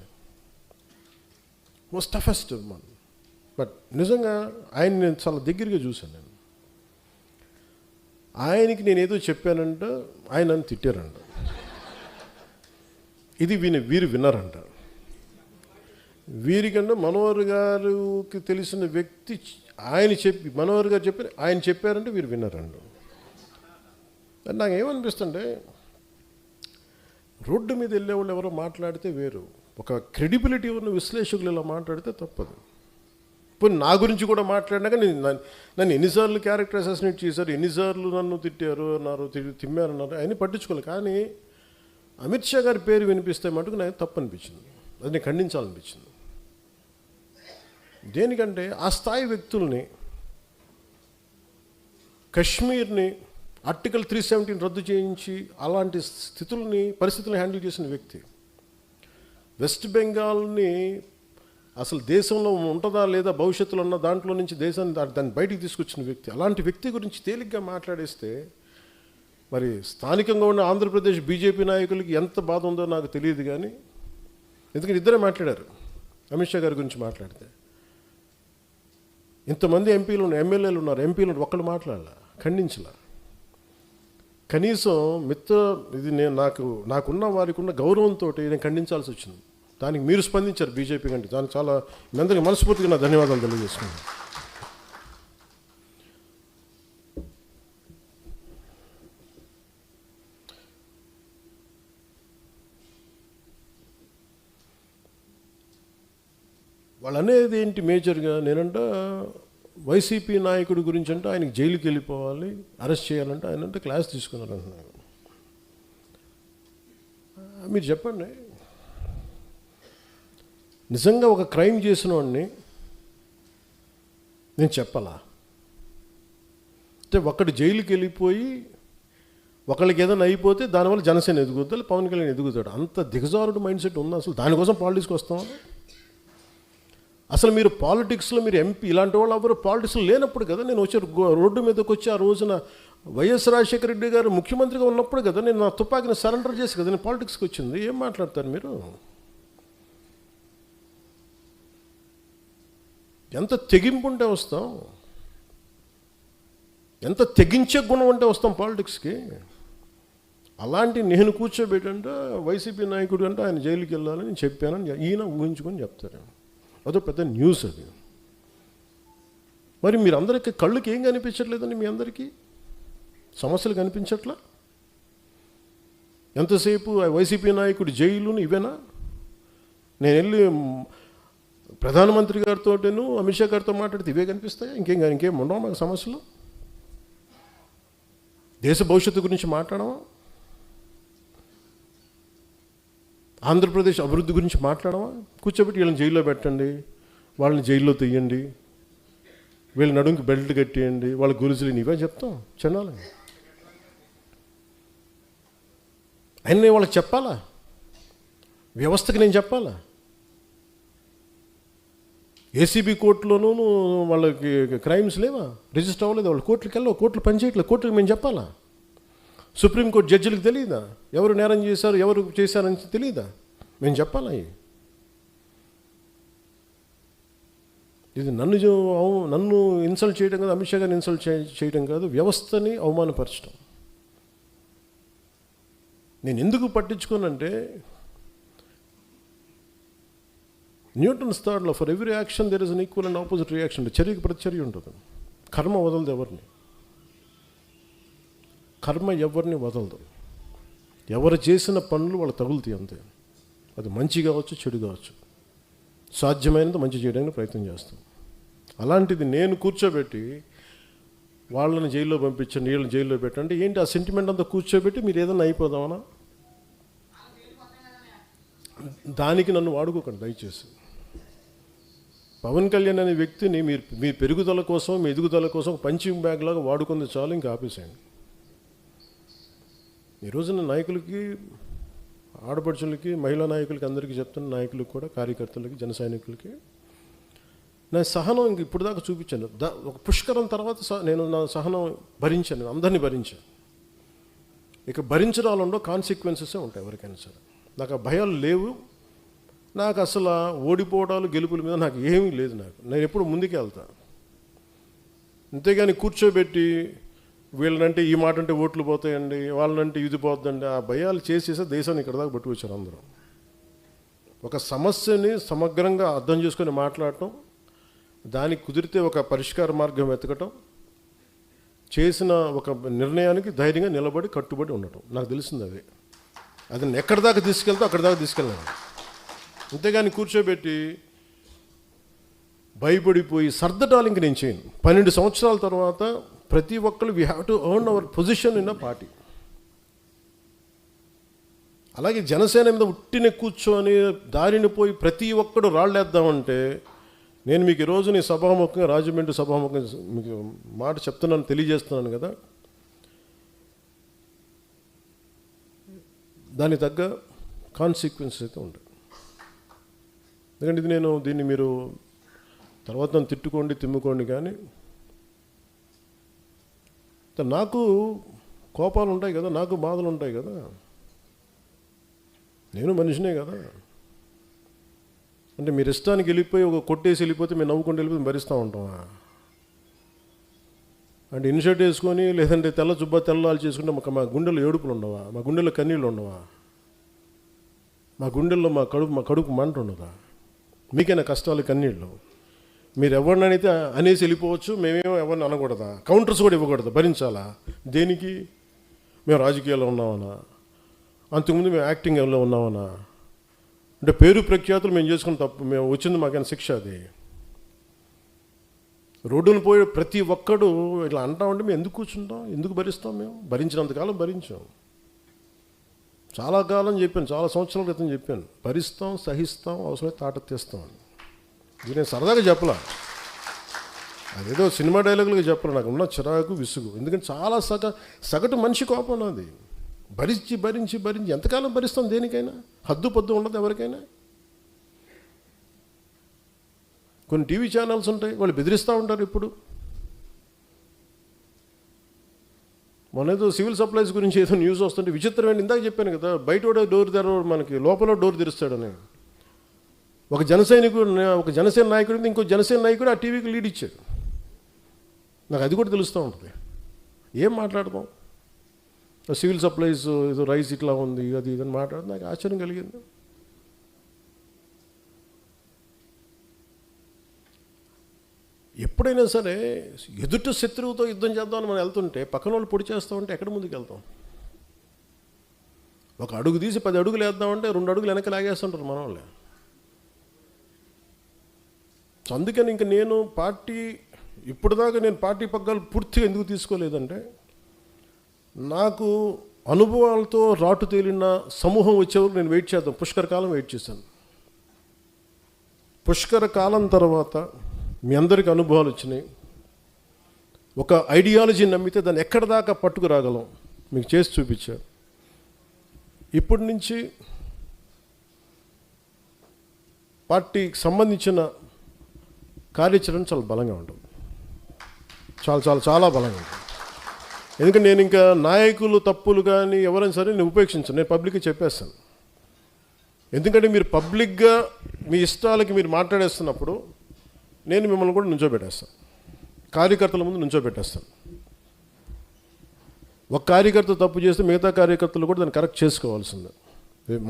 most toughest one. But నిజంగా ఆయన నేను చాలా దగ్గరగా చూశాను. నేను ఆయనకి నేను ఏదో చెప్పానంట, ఆయన నన్ను తిట్టారంట. ఇది వీరు విన్నారంట. వీరికంటే మనోహర్ గారికి తెలిసిన వ్యక్తి మనోహర్ గారు చెప్పారు, ఆయన చెప్పారంటే వీరు విన్నారంట. నాకు ఏమనిపిస్తుంటే, రోడ్డు మీద వెళ్ళేవాళ్ళు ఎవరో మాట్లాడితే వేరు, ఒక క్రెడిబిలిటీ ఉన్న విశ్లేషకులు ఇలా మాట్లాడితే తప్పదు. ఇప్పుడు నా గురించి కూడా మాట్లాడినాక నన్ను ఎన్నిసార్లు క్యారెక్టర్ అసాసినేట్ చేశారు, ఎన్నిసార్లు నన్ను తిట్టారు అన్నారు, తిమ్మారన్నారు, అవన్నీ పట్టించుకోవాలి. కానీ అమిత్ షా గారి పేరు వినిపిస్తే మటుకు నాకు తప్పు అనిపించింది, అది నేను ఖండించాలనిపించింది. దేనికంటే ఆ స్థాయి వ్యక్తుల్ని, కశ్మీర్ని ఆర్టికల్ 317 రద్దు చేయించి అలాంటి పరిస్థితులను హ్యాండిల్ చేసిన వ్యక్తి, వెస్ట్ బెంగాల్ని అసలు దేశంలో ఉంటుందా లేదా భవిష్యత్తులో ఉన్న దాంట్లో నుంచి దేశాన్ని దాన్ని బయటికి తీసుకొచ్చిన వ్యక్తి, అలాంటి వ్యక్తి గురించి తేలిగ్గా మాట్లాడేస్తే మరి స్థానికంగా ఉన్న ఆంధ్రప్రదేశ్ బీజేపీ నాయకులకి ఎంత బాధ ఉందో నాకు తెలియదు. కానీ ఎందుకంటే ఇద్దరే మాట్లాడారు అమిత్ షా గారి గురించి మాట్లాడితే. ఇంతమంది ఎమ్మెల్యేలు ఉన్నారు, ఎంపీలు ఒక్కళ్ళు మాట్లాడాల, ఖండించలా. కనీసం ఇది నాకున్న వారికి ఉన్న గౌరవంతో నేను ఖండించాల్సి వచ్చింది. దానికి మీరు స్పందించారు బీజేపీ కంటే, దానికి చాలా మీ అందరికీ మనస్ఫూర్తిగా నా ధన్యవాదాలు తెలియజేసుకున్నాను. వాళ్ళు అనేది ఏంటి మేజర్గా, నేనంట వైసీపీ నాయకుడి గురించి అంటే ఆయనకి జైలుకి వెళ్ళిపోవాలి, అరెస్ట్ చేయాలంటే ఆయన అంటే క్లాస్ తీసుకున్నారు అంటున్నారు. మీరు చెప్పండి, నిజంగా ఒక క్రైమ్ చేసిన వాడిని నేను చెప్పాలా? అంటే ఒకటి జైలుకి వెళ్ళిపోయి ఒకళ్ళకి ఏదైనా అయిపోతే దానివల్ల జనసేన ఎదుగుతాడు, పవన్ కళ్యాణ్ ఎదుగుతాడు, అంత దిగజారుడు మైండ్ సెట్ ఉందా? అసలు దానికోసం పాలిటిక్స్కి వస్తాం? అసలు మీరు పాలిటిక్స్లో మీరు ఎంపీ ఇలాంటి వాళ్ళు ఎవరు పాలిటిక్స్లో లేనప్పుడు కదా నేను వచ్చి రోడ్డు మీదకి వచ్చి ఆ రోజున వైఎస్ రాజశేఖర రెడ్డి గారు ముఖ్యమంత్రిగా ఉన్నప్పుడు కదా నేను నా తుపాకీని సరెండర్ చేసి కదా నేను పాలిటిక్స్కి వచ్చింది. ఏం మాట్లాడతారు మీరు? ఎంత తెగింపు ఉంటే వస్తాం, ఎంత తెగించే గుణం ఉంటే వస్తాం పాలిటిక్స్కి. అలాంటి నేను కూర్చోబెట్టంటే వైసీపీ నాయకుడు అంటే ఆయన జైలుకి వెళ్ళాలని చెప్పానని ఈయన ఊహించుకొని చెప్తారు. అదో పెద్ద న్యూస్ అది. మరి మీరందరికీ కళ్ళుకి ఏం కనిపించట్లేదండి? మీ అందరికీ సమస్యలు కనిపించట్లా? ఎంతసేపు వైసీపీ నాయకుడు జైలును ఇవేనా? నేను వెళ్ళి ప్రధానమంత్రి గారితోటేను అమిత్ షా గారితో మాట్లాడితే ఇవే కనిపిస్తాయి? ఇంకేం ఉండవు మాకు సమస్యలు? దేశ భవిష్యత్తు గురించి మాట్లాడమా? ఆంధ్రప్రదేశ్ అభివృద్ధి గురించి మాట్లాడమా? కూర్చోబెట్టి వీళ్ళని జైల్లో పెట్టండి, వాళ్ళని జైల్లో తీయండి, వీళ్ళ నడుంకి బెల్ట్ కట్టేయండి, వాళ్ళ గురుజులు ఇవే చెప్తాం చెన్నాలి. ఆయన నేను వాళ్ళకి చెప్పాలా? వ్యవస్థకి నేను చెప్పాలా? ఏసీబీ కోర్టులోనూ వాళ్ళకి క్రైమ్స్ లేవా? రిజిస్టర్ అవ్వలేదు, వాళ్ళు కోర్టులకు వెళ్ళవు, కోర్టులు పనిచేయట్లేదు, కోర్టులకు మేము చెప్పాలా? సుప్రీంకోర్టు జడ్జిలకు తెలియదా ఎవరు నేరం చేశారు, ఎవరు చేశారని తెలియదా? మేము చెప్పాలా? ఇది నన్ను ఇన్సల్ట్ చేయడం కాదు, అమిత్ షా గారిని ఇన్సల్ట్ చేయడం కాదు, వ్యవస్థని అవమానపరచడం. నేను ఎందుకు పట్టించుకోనంటే Newton's third law, for every action there is an equal and opposite reaction. చర్యకి ప్రతిచర్య ఉంటుంది. కర్మ వదలదు ఎవరిని, కర్మ ఎవరిని వదలదు. ఎవరు చేసిన పనులు వాళ్ళు తగులుతాయి అంతే. అది మంచి కావచ్చు, చెడు కావచ్చు, సాధ్యమైనంత మంచి చేయడానికి ప్రయత్నం చేస్తాం. అలాంటిది నేను కూర్చోబెట్టి వాళ్ళని జైల్లో పంపించండి, వీళ్ళని జైల్లో పెట్టండి ఏంటి? ఆ సెంటిమెంట్ అంతా కూర్చోబెట్టి మీరు ఏదైనా అయిపోదామనా? దానికి నన్ను వాడుకోకండి దయచేసి. పవన్ కళ్యాణ్ అనే వ్యక్తిని మీ పెరుగుదల కోసం, మీ ఎదుగుదల కోసం పంచింగ్ బ్యాగ్ లాగా వాడుకుంది చాలు, ఇంకా ఆపేసేయండి. ఈ రోజున నాయకులకి ఆడపడుచులకి, మహిళా నాయకులకి, అందరికీ చెప్తున్న నాయకులకు కూడా, కార్యకర్తలకి, జన సైనికులకి నా సహనం ఇంక ఇప్పుడు దాకా చూపించాను. ఒక పుష్కరం తర్వాత నేను నా సహనం భరించాను, అందరినీ భరించాను. ఇక భరించడాలలో కాన్సిక్వెన్సెసే ఉంటాయి ఎవరికైనా సరే. నాకు ఆ భయాలు లేవు. నాకు అసలు ఓడిపోవడాలు, గెలుపుల మీద నాకు ఏమీ లేదు. నేను ఎప్పుడు ముందుకే వెళ్తాను. అంతేగాని కూర్చోబెట్టి వీళ్ళనంటే ఈ మాట అంటే ఓట్లు పోతాయండి, వాళ్ళనంటే ఇది పోతుందండి, ఆ భయాలు చేసేసే దేశాన్ని ఇక్కడ దాకా పట్టుకొచ్చారు అందరూ. ఒక సమస్యని సమగ్రంగా అర్థం చేసుకొని మాట్లాడటం, దానికి కుదిరితే ఒక పరిష్కార మార్గం వెతకటం, చేసిన ఒక నిర్ణయానికి ధైర్యంగా నిలబడి కట్టుబడి ఉండటం, నాకు తెలిసింది అదే. అది నేను ఎక్కడి దాకా తీసుకెళ్తే అక్కడి దాకా తీసుకెళ్ళాను. అంతేగాని కూర్చోబెట్టి భయపడిపోయి సర్దటాలు ఇంక నేను చేయను. 12 సంవత్సరాల తర్వాత ప్రతి ఒక్కరు we have to earn our position in a party. అలాగే జనసేన మీద ఉట్టిన కూర్చొని దారిని పోయి ప్రతి ఒక్కడు రాళ్ళేద్దామంటే, నేను మీకు ఈరోజు నీ సభాముఖంగా, రాజమండ్రి సభాముఖంగా మీకు మాట చెప్తున్నాను, తెలియజేస్తున్నాను కదా, దానికి తగ్గ కాన్సిక్వెన్సెస్ అయితే ఉంటాయి. ఎందుకంటే ఇది దీన్ని మీరు తర్వాత నన్ను తిట్టుకోండి, తిమ్ముకోండి, కానీ నాకు కోపాలు ఉంటాయి కదా, నాకు బాధలు ఉంటాయి కదా, నేను మనిషినే కదా. అంటే మీరు ఇష్టానికి వెళ్ళిపోయి ఒక కొట్టేసి వెళ్ళిపోతే మేము నవ్వుకుంటూ వెళ్ళిపోతే భరిస్తూ ఉంటామా? అంటే ఇన్షర్ట్ వేసుకొని లేదంటే తెల్ల జుబ్బా తెల్లాలు చేసుకుంటే మా గుండెల్లో ఏడుపులు ఉండవా? మా గుండెల్లో కన్నీళ్ళు ఉండవా? మా గుండెల్లో మా కడుపు మంట ఉండదా? మీకైనా కష్టాలు, కన్నీళ్ళు. మీరు ఎవరినైతే అనేసి వెళ్ళిపోవచ్చు, మేమేమో ఎవరిని అనకూడదా? కౌంటర్స్ కూడా ఇవ్వకూడదు, భరించాలా? దేనికి? మేము రాజకీయాల్లో ఉన్నామన్నా, అంతకుముందు మేము యాక్టింగ్లో ఉన్నామన్నా, అంటే పేరు ప్రఖ్యాతులు మేము చేసుకున్న తప్పు, మేము వచ్చింది మాకైనా శిక్ష అది. రోడ్డును పోయి ప్రతి ఒక్కడు ఇట్లా అంటా ఉంటే మేము ఎందుకు కూర్చుంటాం, ఎందుకు భరిస్తాం? మేము భరించినంతకాలం భరించాం. చాలా కాలం చెప్పాను, చాలా సంవత్సరాల క్రితం చెప్పాను, భరిస్తాం, సహిస్తాం, అవసరమైతే తాట తీస్తాం అని. ఇది నేను సరదాగా చెప్పలా, అదేదో సినిమా డైలాగులుగా చెప్పాలి. నాకు ఉన్న చిరాకు, విసుగు. ఎందుకంటే చాలా సగటు మనిషి కోపం నాది. భరించి భరించి భరించి ఎంతకాలం భరిస్తాం? దేనికైనా హద్దు పొద్దు ఉండదు ఎవరికైనా. కొన్ని టీవీ ఛానల్స్ ఉంటాయి, వాళ్ళు బెదిరిస్తూ ఉంటారు. ఇప్పుడు మొన్నేదో సివిల్ సప్లైస్ గురించి ఏదో న్యూస్ వస్తుంటే విచిత్రమైన, ఇందాక చెప్పాను కదా, బయట డోర్ తెరవడు, మనకి లోపల డోర్ తెరుస్తాడని. ఒక జనసేన నాయకుడు ఇంకో జనసేన నాయకుడు ఆ టీవీకి లీడ్ ఇచ్చాడు. నాకు అది కూడా తెలుస్తూ ఉంటుంది. ఏం మాట్లాడతాం? సివిల్ సప్లైస్ ఏదో రైస్ ఇట్లా ఉంది, అది ఇదని మాట్లాడితే నాకు ఆశ్చర్యం కలిగింది. ఎప్పుడైనా సరే ఎదుటి శత్రువుతో యుద్ధం చేద్దామని మనం వెళ్తుంటే పక్కన వాళ్ళు పొడి చేస్తామంటే ఎక్కడ ముందుకు వెళ్తాం? ఒక అడుగు తీసి 10 అడుగులు వేద్దామంటే 2 అడుగులు వెనక లాగేస్తుంటారు మన వాళ్ళే. అందుకని ఇంక నేను ఇప్పటిదాకా నేను పార్టీ పగ్గాలు పూర్తిగా ఎందుకు తీసుకోలేదంటే, నాకు అనుభవాలతో రాటు తేలిన సమూహం వచ్చేవారు నేను వెయిట్ చేద్దాం. పుష్కర కాలం వెయిట్ చేశాను. పుష్కర కాలం తర్వాత మీ అందరికీ అనుభవాలు వచ్చినాయి. ఒక ఐడియాలజీ నమ్మితే దాన్ని ఎక్కడి దాకా పట్టుకురాగలం మీకు చేసి చూపించారు. ఇప్పటి నుంచి పార్టీకి సంబంధించిన కార్యాచరణ చాలా బలంగా ఉంటుంది. చాలా చాలా చాలా బలంగా ఉంటుంది. ఎందుకంటే నేను ఇంకా నాయకులు తప్పులు కానీ ఎవరైనా సరే నేను ఉపేక్షించాను. నేను పబ్లిక్గా చెప్పేస్తాను. ఎందుకంటే మీరు పబ్లిక్గా మీ ఇష్టాలకి మీరు మాట్లాడేస్తున్నప్పుడు నేను మిమ్మల్ని కూడా నుంచోబెట్టేస్తాను, కార్యకర్తల ముందు నుంచోబెట్టేస్తాను. ఒక కార్యకర్త తప్పు చేస్తే మిగతా కార్యకర్తలు కూడా దాన్ని కరెక్ట్ చేసుకోవాల్సిందే.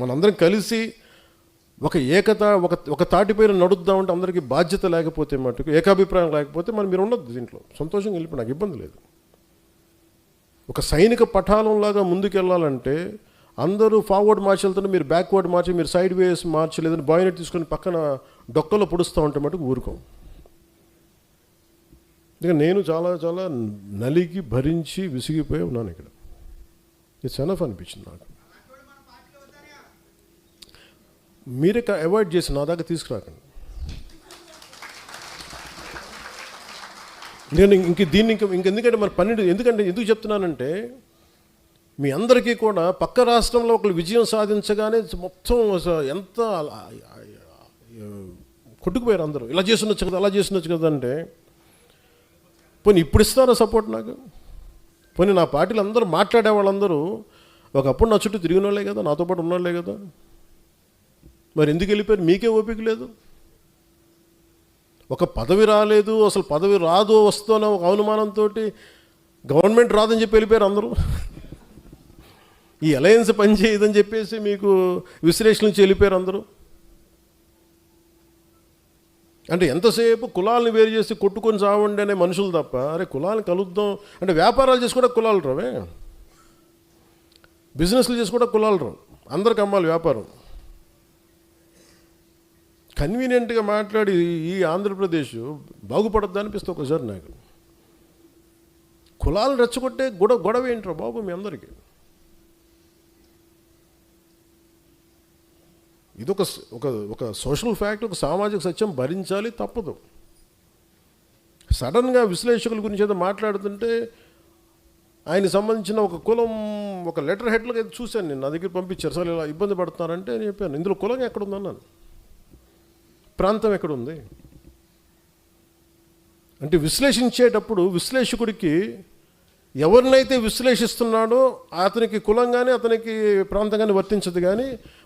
మనందరం కలిసి ఒక తాటిపైన నడుద్దామంటే అందరికీ బాధ్యత లేకపోతే, మటుకు ఏకాభిప్రాయం లేకపోతే మీరు ఉండొద్దు దీంట్లో. సంతోషంగా వెళ్ళిపోయి నాకు ఇబ్బంది లేదు. ఒక సైనిక పఠాలంలాగా ముందుకెళ్ళాలంటే అందరూ ఫార్వర్డ్ మార్చ్ వెళ్తుంటే మీరు బ్యాక్వర్డ్ మార్చి, మీరు సైడ్ వేస్ మార్చి, లేదని బాయ్నెట్ తీసుకొని పక్కన డొక్కలో పొడుస్తూ ఉంటే మటుకు ఊరుకోం. ఎందుకంటే నేను చాలా చాలా నలిగి భరించి విసిగిపోయి ఉన్నాను ఇక్కడ. ఇట్స్ ఎనఫ్ అనిపించింది నాకు. మీరే అవాయిడ్ చేసి నా దాకా తీసుకురాకండి. నేను దీన్ని ఎందుకంటే మన 12 ఎందుకు చెప్తున్నానంటే, మీ అందరికీ కూడా పక్క రాష్ట్రంలో ఒకరు విజయం సాధించగానే మొత్తం ఎంత కొట్టుకుపోయారు అందరూ. ఇలా చేస్తుండొచ్చు కదా, అలా చేస్తుండొచ్చు కదా అంటే, పోనీ ఇప్పుడు ఇస్తారా సపోర్ట్ నాకు? పోనీ నా పార్టీలు అందరూ మాట్లాడే వాళ్ళందరూ ఒకప్పుడు నా చుట్టూ తిరిగిన వాళ్ళే కదా, నాతో పాటు ఉన్నోళ్ళే కదా, మరి ఎందుకు వెళ్ళిపోయారు? మీకే ఓపిక లేదు. ఒక పదవి రాలేదు, అసలు పదవి రాదు వస్తుందో ఒక అనుమానంతో గవర్నమెంట్ రాదని చెప్పి వెళ్ళిపోయారు అందరూ. ఈ అలయన్స్ పనిచేయదని చెప్పేసి మీకు విశ్లేషణ నుంచి వెళ్ళిపోయారు అందరూ. అంటే ఎంతసేపు కులాలను వేరు చేసి కొట్టుకొని చావండి అనే మనుషులు తప్ప, అరే కులాలను కలుద్దాం అంటే వ్యాపారాలు చేసి కూడా కులాలు రావే, బిజినెస్లు చేసి కూడా కులాలు రావు, అందరికి అమ్మాలి వ్యాపారం. కన్వీనియంట్గా మాట్లాడి ఈ ఆంధ్రప్రదేశ్ బాగుపడద్దు అనిపిస్తుంది ఒకసారి నాకు. కులాలను రెచ్చగొట్టే గొడవ ఏంట్రా బాబు మీ అందరికీ? ఇది ఒక సోషల్ ఫ్యాక్ట్, ఒక సామాజిక సత్యం, భరించాలి, తప్పదు. సడన్గా విశ్లేషకుల గురించి ఏదో మాట్లాడుతుంటే ఆయనకు సంబంధించిన ఒక కులం ఒక లెటర్ హెడ్లకు అయితే చూశాను నేను, నా దగ్గర పంపించారు. అసలు ఇలా ఇబ్బంది పడుతున్నారంటే నేను చెప్పాను, ఇందులో కులం ఎక్కడుందన్నాను, ప్రాంతం ఎక్కడుంది అంటే విశ్లేషించేటప్పుడు విశ్లేషకుడికి ఎవరినైతే విశ్లేషిస్తున్నాడో అతనికి కులం కానీ అతనికి ప్రాంతం కానీ వర్తించదు. కానీ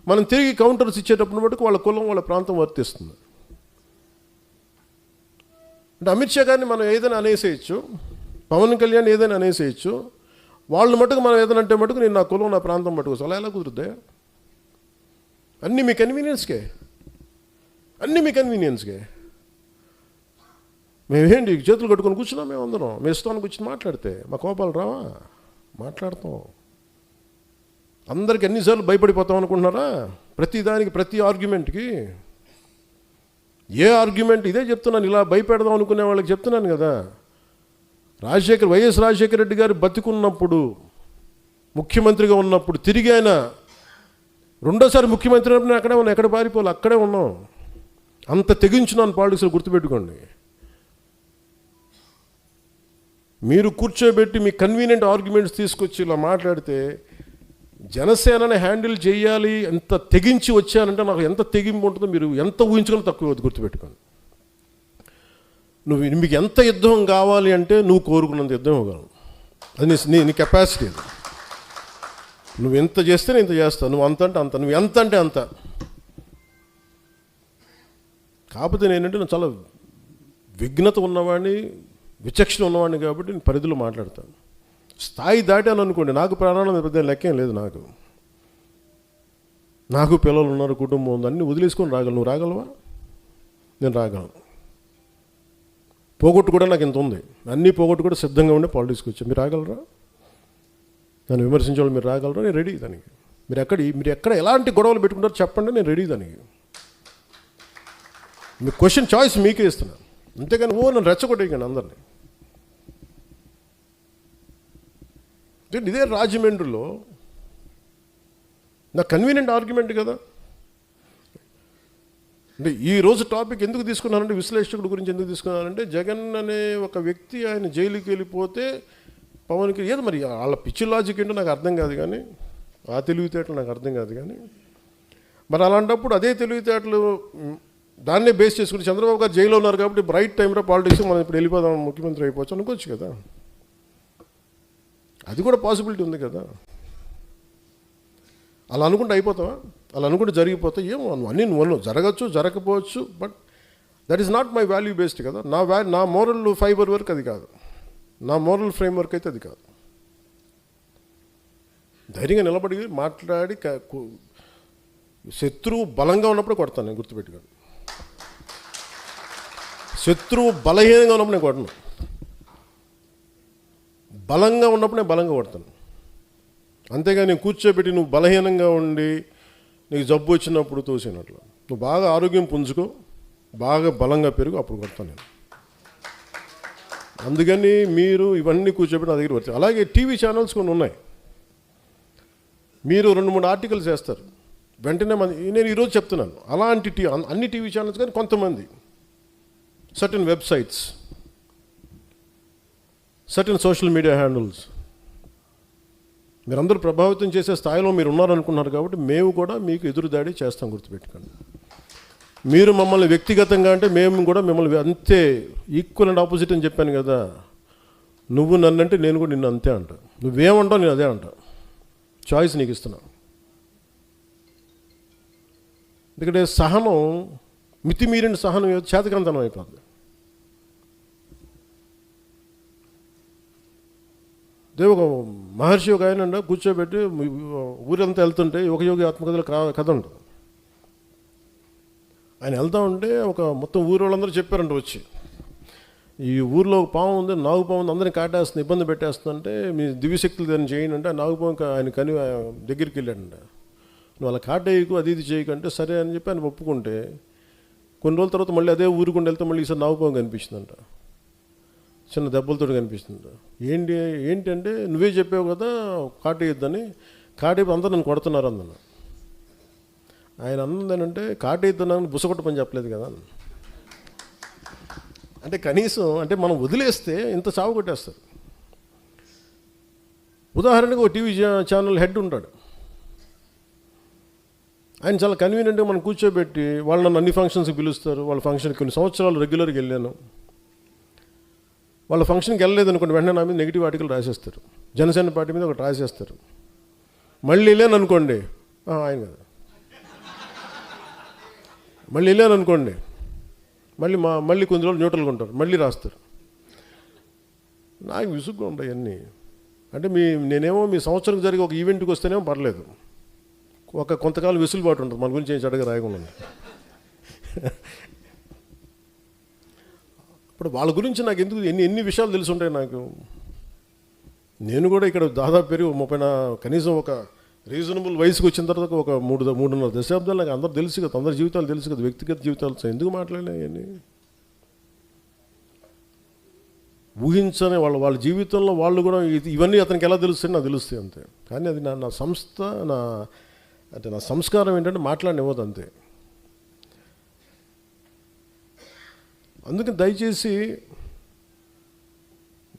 మనం తిరిగి కౌంటర్స్ ఇచ్చేటప్పుడు మటుకు వాళ్ళ కులం వాళ్ళ ప్రాంతం వర్తిస్తుంది. అంటే అమిత్ షా గారిని మనం ఏదైనా అనేసేయచ్చు, పవన్ కళ్యాణ్ ఏదైనా అనేసేయచ్చు, వాళ్ళు మటుకు మనం ఏదైనా అంటే మటుకు నేను నా కులం నా ప్రాంతం మటుకు అలా ఎలా కుదురుద్దా? అన్నీ మీ కన్వీనియన్స్కే, అన్నీ మీ కన్వీనియన్స్కే. మేమేంటి చేతులు కట్టుకొని కూర్చున్నాం, మేము అందరం మీ ఇష్టానికి కూర్చొని మాట్లాడితే మా కోపాలు రావా? మాట్లాడతాం. అందరికి ఎన్నిసార్లు భయపడిపోతాం అనుకుంటున్నారా? ప్రతిదానికి ప్రతి ఆర్గ్యుమెంట్కి ఏ ఆర్గ్యుమెంట్ ఇదే చెప్తున్నాను, ఇలా భయపెడదాం అనుకునే వాళ్ళకి చెప్తున్నాను కదా. వైఎస్ రాజశేఖర రెడ్డి గారు బతికున్నప్పుడు ముఖ్యమంత్రిగా ఉన్నప్పుడు తిరిగి ఆయన రెండోసారి ముఖ్యమంత్రి అయినప్పుడు అక్కడే ఉన్నాం, ఎక్కడ పారిపోవాలి అక్కడే ఉన్నాం. అంత తెగించున్నాను పాలిటిక్స్లో, గుర్తుపెట్టుకోండి. మీరు కూర్చోబెట్టి మీ కన్వీనియంట్ ఆర్గ్యుమెంట్స్ తీసుకొచ్చి ఇలా మాట్లాడితే జనసేనని హ్యాండిల్ చేయాలి ఎంత తెగించి వచ్చానంటే నాకు ఎంత తెగింపు ఉంటుందో మీరు ఎంత ఊహించుకొని తక్కువ, గుర్తుపెట్టుకోండి. మీకు ఎంత యుద్ధం కావాలి అంటే నువ్వు కోరుకున్నంత యుద్ధం ఇవ్వగలవు, అది నీ కెపాసిటీ. నువ్వు ఎంత చేస్తే నేను ఇంత చేస్తాను, నువ్వు అంత అంటే అంత, నువ్వు ఎంత అంటే అంత. కాకపోతే నేనంటే నేను చాలా విఘ్నత ఉన్నవాడిని, విచక్షణ ఉన్నవాడిని కాబట్టి నేను పరిధిలో మాట్లాడతాను. స్థాయి దాటాను అనుకోండి, నాకు ప్రాణాలు పెద్ద లెక్కేం లేదు. నాకు పిల్లలు ఉన్నారు, కుటుంబం ఉంది, అన్నీ వదిలేసుకొని రాగలను. నువ్వు రాగలవా? నేను రాగలను. పోగొట్టు కూడా నాకు ఇంత ఉంది, అన్నీ పోగొట్టు కూడా సిద్ధంగా ఉండే పాలిటిక్స్కి వచ్చా. మీరు రాగలరా? నన్ను విమర్శించేవాళ్ళు మీరు రాగలరా? నేను రెడీ దానికి. మీరు ఎక్కడ ఎలాంటి గొడవలు పెట్టుకుంటారో చెప్పండి, నేను రెడీ దానికి. మీ క్వశ్చన్ చాయిస్ మీకే ఇస్తున్నాను, అంతేగాని నన్ను రెచ్చగొట్టేయకండి అందరినీ. ఇదే రాజమండ్రిలో నా కన్వీనియంట్ ఆర్గ్యుమెంట్ కదా. అంటే ఈరోజు టాపిక్ ఎందుకు తీసుకున్నానంటే, విశ్లేషకుడి గురించి ఎందుకు తీసుకున్నానంటే, జగన్ అనే ఒక వ్యక్తి ఆయన జైలుకి వెళ్ళిపోతే పవన్కి ఏదో మరి వాళ్ళ పిచ్చి లాజిక్ ఏంటో నాకు అర్థం కాదు, కానీ ఆ తెలివితేటలు నాకు అర్థం కాదు. కానీ మరి అలాంటప్పుడు అదే తెలివితేటలు దాన్నే బేస్ చేసుకుని చంద్రబాబు గారు జైల్లో ఉన్నారు కాబట్టి రైట్ టైంలో పాలిటిక్స్ మనం ఇప్పుడు వెళ్ళిపోదాం, ముఖ్యమంత్రి అయిపోవచ్చు అనుకోవచ్చు కదా. అది కూడా పాసిబిలిటీ ఉంది కదా. అలా అనుకుంటే అయిపోతావా? అలా అనుకుంటే జరిగిపోతే ఏమో అన్నీ నువ్వు జరగచ్చు, జరగకపోవచ్చు, but that is not my value based కదా. నా మోరల్ ఫైబర్ వర్క్ అది కాదు, నా మోరల్ ఫ్రేమ్ వర్క్ అయితే అది కాదు. ధైర్యంగా నిలబడి మాట్లాడి శత్రువు బలంగా ఉన్నప్పుడు కొడతాను నేను, గుర్తుపెట్టుకోండి. శత్రువు బలహీనంగా ఉన్నప్పుడు నేను కొట్టను, బలంగా ఉన్నప్పుడు నేను బలంగా కొడతాను. అంతేగా నేను కూర్చోబెట్టి నువ్వు బలహీనంగా ఉండి నీకు జబ్బు వచ్చినప్పుడు తోసినట్లు, నువ్వు బాగా ఆరోగ్యం పుంజుకో, బాగా బలంగా పెరుగు, అప్పుడు కొడతాను నేను. అందుకని మీరు ఇవన్నీ కూర్చోబెట్టి నా దగ్గర వచ్చాయి. అలాగే టీవీ ఛానల్స్ కొన్ని ఉన్నాయి, మీరు 2-3 ఆర్టికల్స్ వేస్తారు, వెంటనే నేను ఈరోజు చెప్తున్నాను అలాంటి అన్ని టీవీ ఛానల్స్ కానీ కొంతమంది certain websites, certain social media handles మీరందరూ ప్రభావితం చేసే స్థాయిలో మీరు ఉన్నారనుకున్నారు కాబట్టి మేము కూడా మీకు ఎదురుదాడి చేస్తాం, గుర్తుపెట్టుకోండి. మీరు మమ్మల్ని వ్యక్తిగతంగా అంటే మేము కూడా మిమ్మల్ని అంతే ఈక్వల్ అండ్ ఆపోజిట్ అని చెప్పాను కదా. నువ్వు నన్నంటే నేను కూడా నిన్ను అంతే అంట. నువ్వేమంటావు నేను అదే అంట. చాయిస్ నీకు ఇస్తున్నా. ఎందుకంటే సహనం, మితిమీరిన సహనం చేతకంతనం అయిపోతుంది. ఒక మహర్షి ఒక ఆయన కూర్చోబెట్టి ఊరంతా వెళ్తుంటే ఒక యోగి ఆత్మకథలో కథ ఉంటుంది. ఆయన వెళ్తూ ఉంటే ఒక మొత్తం ఊరు వాళ్ళందరూ చెప్పారంట వచ్చి, ఈ ఊరిలో ఒక పాము ఉంది, నాగు పాము ఉంది, అందరినీ కాటేస్తుంది, ఇబ్బంది పెట్టేస్తుందంటే మీ దివ్యశక్తులు దాన్ని చేయండి అంటే, ఆ నాగుపాము ఆయన కని దగ్గరికి వెళ్ళాడంట. నువ్వు అలా కాటేయకు, అది ఇది చేయకంటే సరే అని చెప్పి ఆయన ఒప్పుకుంటే, కొన్ని రోజుల తర్వాత మళ్ళీ అదే ఊరుకుండా వెళ్తే మళ్ళీ ఈసారి నాగుపాము కనిపిస్తుందంట, చిన్న దెబ్బలతో కనిపిస్తుందంట. ఏంటంటే నువ్వే చెప్పావు కదా కాటేయొద్దని, కాటేపు అందరూ నన్ను కొడుతున్నారు అందన్న. ఆయన అన్నదేనంటే కాటేద్దానని బుసగొట్ట పని చెప్పలేదు కదా. అంటే కనీసం అంటే మనం వదిలేస్తే ఇంత చావు కొట్టేస్తారు. ఉదాహరణకు ఒక టీవీ ఛానల్ హెడ్ ఉంటాడు, ఆయన చాలా కన్వీనియంట్గా మనం కూర్చోబెట్టి వాళ్ళు నన్ను అన్ని ఫంక్షన్స్కి పిలుస్తారు. వాళ్ళ ఫంక్షన్కి కొన్ని సంవత్సరాలు రెగ్యులర్గా వెళ్ళాను. వాళ్ళ ఫంక్షన్కి వెళ్ళలేదు అనుకోండి, వెంటనే నా మీద నెగిటివ్ ఆర్టికల్ రాసేస్తారు. జనసేన పార్టీ మీద ఒకటి రాసేస్తారు. మళ్ళీ వెళ్ళాను అనుకోండి, ఆయన కదా. మళ్ళీ వెళ్ళాను అనుకోండి, మళ్ళీ కొన్ని రోజులు న్యూట్రల్గా ఉంటారు, మళ్ళీ రాస్తారు. నాకు విసుగ్గా ఉంటాయి అన్నీ. అంటే నేనేమో మీ సంవత్సరం జరిగే ఒక ఈవెంట్కి వస్తేనేమో పర్లేదు, ఒక కొంతకాలం వెసులుబాటు ఉంటుంది, మన గురించి ఏం చెడ్డగా రాయకుండా. ఇప్పుడు వాళ్ళ గురించి నాకు ఎందుకు ఎన్ని విషయాలు తెలిసి ఉంటాయి నాకు. నేను కూడా ఇక్కడ దాదాపు పెరిగి కనీసం ఒక రీజనబుల్ వయసుకి వచ్చిన తర్వాత ఒక 3.5 దశాబ్దాలు నాకు అందరూ తెలుసు కదా, అందరి జీవితాలు తెలుసు కదా, వ్యక్తిగత జీవితాలు ఎందుకు మాట్లాడలేని ఊహించని వాళ్ళ జీవితంలో వాళ్ళు కూడా ఇవన్నీ అతనికి ఎలా తెలుస్తాయి నాకు తెలుస్తాయి అంతే. కానీ అది నా సంస్థ, నా సంస్కారం ఏంటంటే మాట్లాడనివ్వదు అంతే. అందుకని దయచేసి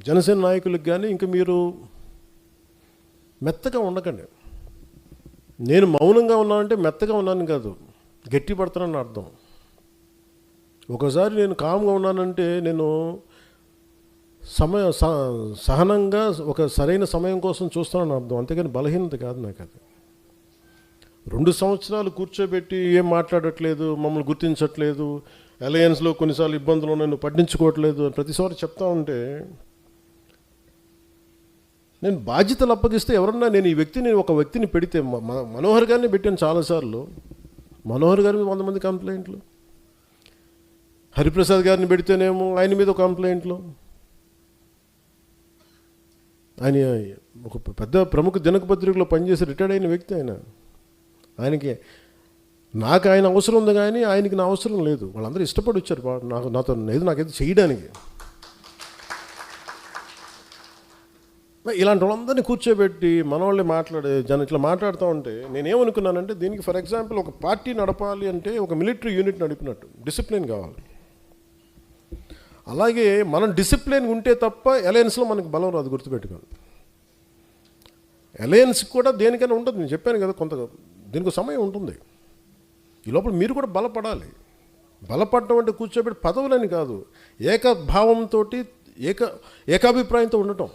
జనసేన నాయకులకు కానీ ఇంకా మీరు మెత్తగా ఉండకండి. నేను మౌనంగా ఉన్నానంటే మెత్తగా ఉన్నాను కాదు, గట్టి పడతానని అర్థం. ఒకసారి నేను కామ్గా ఉన్నానంటే నేను సహనంగా ఒక సరైన సమయం కోసం చూస్తానని అర్థం, అంతేగాని బలహీనత కాదు నాకు అది. 2 సంవత్సరాలు కూర్చోబెట్టి ఏం మాట్లాడట్లేదు, మమ్మల్ని గుర్తించట్లేదు, అలయన్స్లో కొన్నిసార్లు ఇబ్బందులు ఉన్నాయి, నువ్వు పట్టించుకోవట్లేదు ప్రతిసారి చెప్తా ఉంటే, నేను బాధ్యతలు అప్పగిస్తే ఎవరన్నా నేను ఒక వ్యక్తిని పెడితే మనోహర్ గారిని పెట్టాను చాలాసార్లు. మనోహర్ గారి మీద 100 మంది కంప్లైంట్లు, హరిప్రసాద్ గారిని పెడితేనేమో ఆయన మీద ఒక కంప్లైంట్లు. ఆయన ఒక పెద్ద ప్రముఖ దినపత్రికలో పనిచేసి రిటైర్డ్ అయిన వ్యక్తి. ఆయనకి నాకు ఆయన అవసరం ఉంది కానీ ఆయనకి నా అవసరం లేదు. వాళ్ళందరూ ఇష్టపడి వచ్చారు నాకైతే చేయడానికి. ఇలాంటి వాళ్ళందరినీ కూర్చోబెట్టి మనవాళ్ళే ఇట్లా మాట్లాడుతూ ఉంటే నేనేమనుకున్నానంటే, దీనికి ఫర్ ఎగ్జాంపుల్ ఒక పార్టీ నడపాలి అంటే ఒక మిలిటరీ యూనిట్ నడిపినట్టు డిసిప్లిన్ కావాలి. అలాగే మనం డిసిప్లిన్ ఉంటే తప్ప అలయన్స్లో మనకు బలం రాదు, గుర్తుపెట్టుకోండి. అలయన్స్ కూడా దేనికైనా ఉంటుంది, నేను చెప్పాను కదా, దీనికి సమయం ఉంటుంది. ఈ లోపల మీరు కూడా బలపడాలి. బలపడటం అంటే కూర్చోబెట్టి పదవులని కాదు, ఏకభావంతో ఏకాభిప్రాయంతో ఉండటం.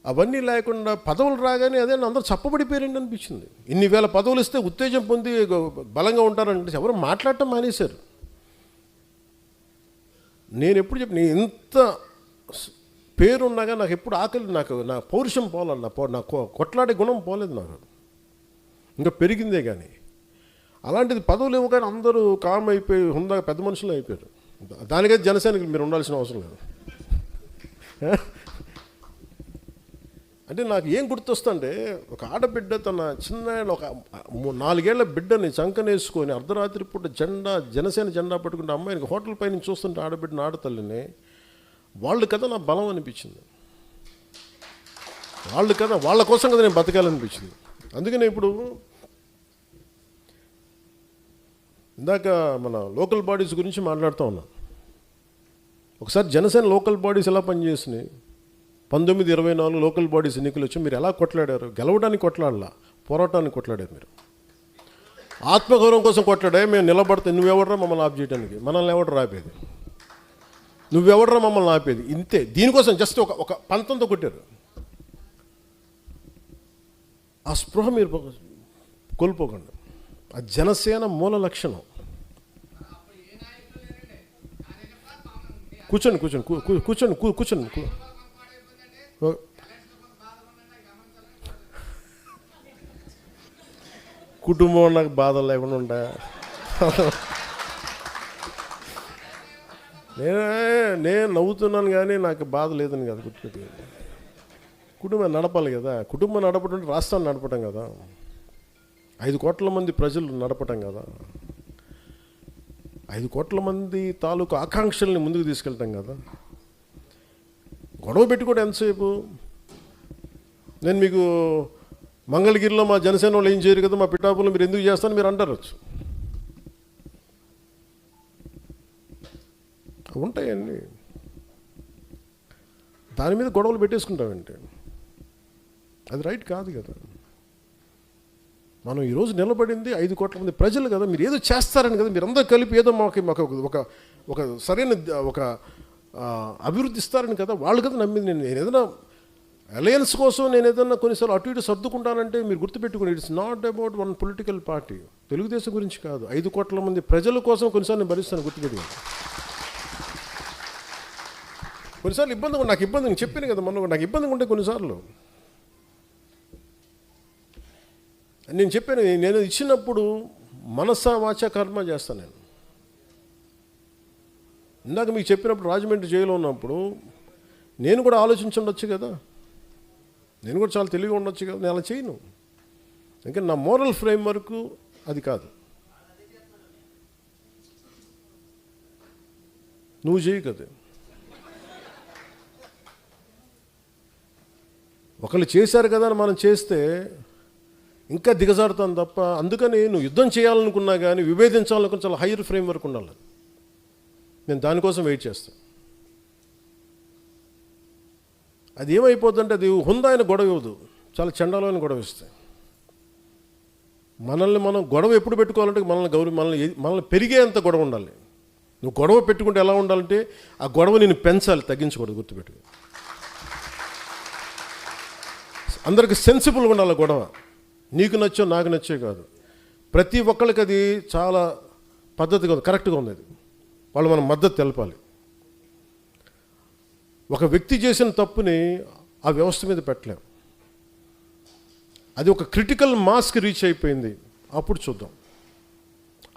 అవన్నీ లేకుండా పదవులు రాగానే అదే అందరూ చప్పబడిపోయారండి అనిపించింది. ఇన్ని వేల పదవులు ఇస్తే ఉత్తేజం పొంది బలంగా ఉంటారంటే ఎవరు మాట్లాడటం మానేశారు. నేను ఎప్పుడు చెప్పిన ఇంత పేరున్నాగా నాకు ఎప్పుడు ఆకలి, నా పౌరుషం పోలన్న, నా కొట్లాడే గుణం పోలేదు నాకు, ఇంకా పెరిగిందే. కానీ అలాంటిది పదవులు ఇవ్వగానే అందరూ కామ్ అయిపోయి హుందాగా పెద్ద మనుషులు అయిపోయారు. దానికైతే జనసేనకి మీరు ఉండాల్సిన అవసరం లేదు. అంటే నాకు ఏం గుర్తొస్తుంటే, ఒక ఆడబిడ్డ తన చిన్న ఒక 4 ఏళ్ల బిడ్డని చంకనేసుకొని అర్ధరాత్రి పూట జనసేన జెండా పట్టుకుంటే అమ్మాయిని హోటల్ పై నుంచి చూస్తుంటే ఆడబిడ్డని, ఆడతల్లిని, వాళ్ళు కదా నా బలం అనిపించింది. వాళ్ళు కదా, వాళ్ళ కోసం కదా నేను బతకాలనిపించింది. అందుకని ఇప్పుడు ఇందాక మన లోకల్ బాడీస్ గురించి మాట్లాడుతూ ఉన్నాం. ఒకసారి జనసేన లోకల్ బాడీస్ ఎలా పనిచేసినాయి, 1924 లోకల్ బాడీస్ ఎన్నికలు వచ్చి మీరు ఎలా కొట్లాడారు? గెలవడానికి కొట్లాడలా, పోరాటానికి కొట్లాడారు మీరు. ఆత్మగౌరవం కోసం కొట్లాడే మేము నిలబడితే నువ్వెవడరా మమ్మల్ని ఆప్ చేయడానికి? మనల్ని ఎవడరా ఆపేది? నువ్వెవడరా మమ్మల్ని ఆపేది? ఇంతే. దీనికోసం జస్ట్ ఒక పంతంతో కొట్టారు. ఆ స్పృహ మీరు కోల్పోకండి. ఆ జనసేన మూల లక్షణం. కూర్చోండి కూర్చోండి కూర్చోండి కూర్చోండి. కుటుంబం నాకు బాధలు లేకుండా ఉంటాయా? నేను నవ్వుతున్నాను కానీ నాకు బాధ లేదని కదా గుర్తుపెట్టి. కుటుంబం నడపాలి కదా. కుటుంబం నడపడం రాష్ట్రాన్ని నడపటం కదా. 5 కోట్ల మంది ప్రజలు నడపటం కదా. 5 కోట్ల మంది తాలూకు ఆకాంక్షల్ని ముందుకు తీసుకెళ్తాం కదా. గొడవ పెట్టుకోవడం ఎంతసేపు? నేను మీకు మంగళగిరిలో మా జనసేన వాళ్ళు ఏం చేయరు కదా, మా పిఠాపురంలో మీరు ఎందుకు చేస్తారని మీరు అంటారు. ఉంటాయండి. దాని మీద గొడవలు పెట్టేసుకుంటామంటే అది రైట్ కాదు కదా. మనం ఈరోజు నిలబడింది 5 కోట్ల మంది ప్రజలు కదా. మీరు ఏదో చేస్తారని కదా, మీరు అందరూ కలిపి ఏదో మాకు ఒక సరైన ఒక అభివృద్ధి ఇస్తారని కదా వాళ్ళు కదా నమ్మింది. నేను ఏదైనా అలయన్స్ కోసం నేను ఏదైనా కొన్నిసార్లు అటు ఇటు సర్దుకుంటానంటే మీరు గుర్తుపెట్టుకుని, it's not about one political party. Telugu Desam గురించి కాదు, 5 కోట్ల మంది ప్రజల కోసం కొన్నిసార్లు నేను భరిస్తాను. గుర్తుపెట్టుకుని కొన్నిసార్లు ఇబ్బంది, నాకు ఇబ్బంది నేను చెప్పాను కదా మొన్న, నాకు ఇబ్బందిగా ఉంటే కొన్నిసార్లు నేను చెప్పాను. నేను ఇచ్చినప్పుడు మనసా వాచ కర్మ చేస్తాను. నేను ఇందాక మీకు చెప్పినప్పుడు రాజమండ్రి జైల్లో ఉన్నప్పుడు నేను కూడా ఆలోచించుండొచ్చు కదా, నేను కూడా చాలా తెలివిగా ఉండొచ్చు కదా. నేను అలా చేయను, ఇంకా నా మోరల్ ఫ్రేమ్ వర్క్ అది కాదు. నువ్వు చేయి కదా. ఒకళ్ళు చేశారు కదా అని మనం చేస్తే ఇంకా దిగజారుతాను తప్ప. అందుకని నువ్వు యుద్ధం చేయాలనుకున్నా కానీ విభేదించాలనుకున్న చాలా హైయర్ ఫ్రేమ్ వర్క్ ఉండాలి. నేను దానికోసం వెయిట్ చేస్తాను. అది ఏమైపోతుందంటే అది హుందాయిన గొడవ ఇవ్వదు, చాలా చండాలమైన గొడవ ఇస్తాయి. మనల్ని మనం గొడవ ఎప్పుడు పెట్టుకోవాలంటే మనల్ని పెరిగేంత గొడవ ఉండాలి. నువ్వు గొడవ పెట్టుకుంటే ఎలా ఉండాలంటే ఆ గొడవ నేను పెంచాలి, తగ్గించకూడదు. గుర్తుపెట్టుకో. అందరికి సెన్సిబుల్గా ఉండాలి గొడవ. నీకు నచ్చో నాకు నచ్చే కాదు, ప్రతి ఒక్కరికి అది చాలా పద్ధతిగా ఉంది, కరెక్ట్గా ఉంది. అది వాళ్ళు మనం మద్దతు తెలపాలి. ఒక వ్యక్తి చేసిన తప్పుని ఆ వ్యవస్థ మీద పెట్టలేం. అది ఒక క్రిటికల్ మాస్కి రీచ్ అయిపోయింది, అప్పుడు చూద్దాం.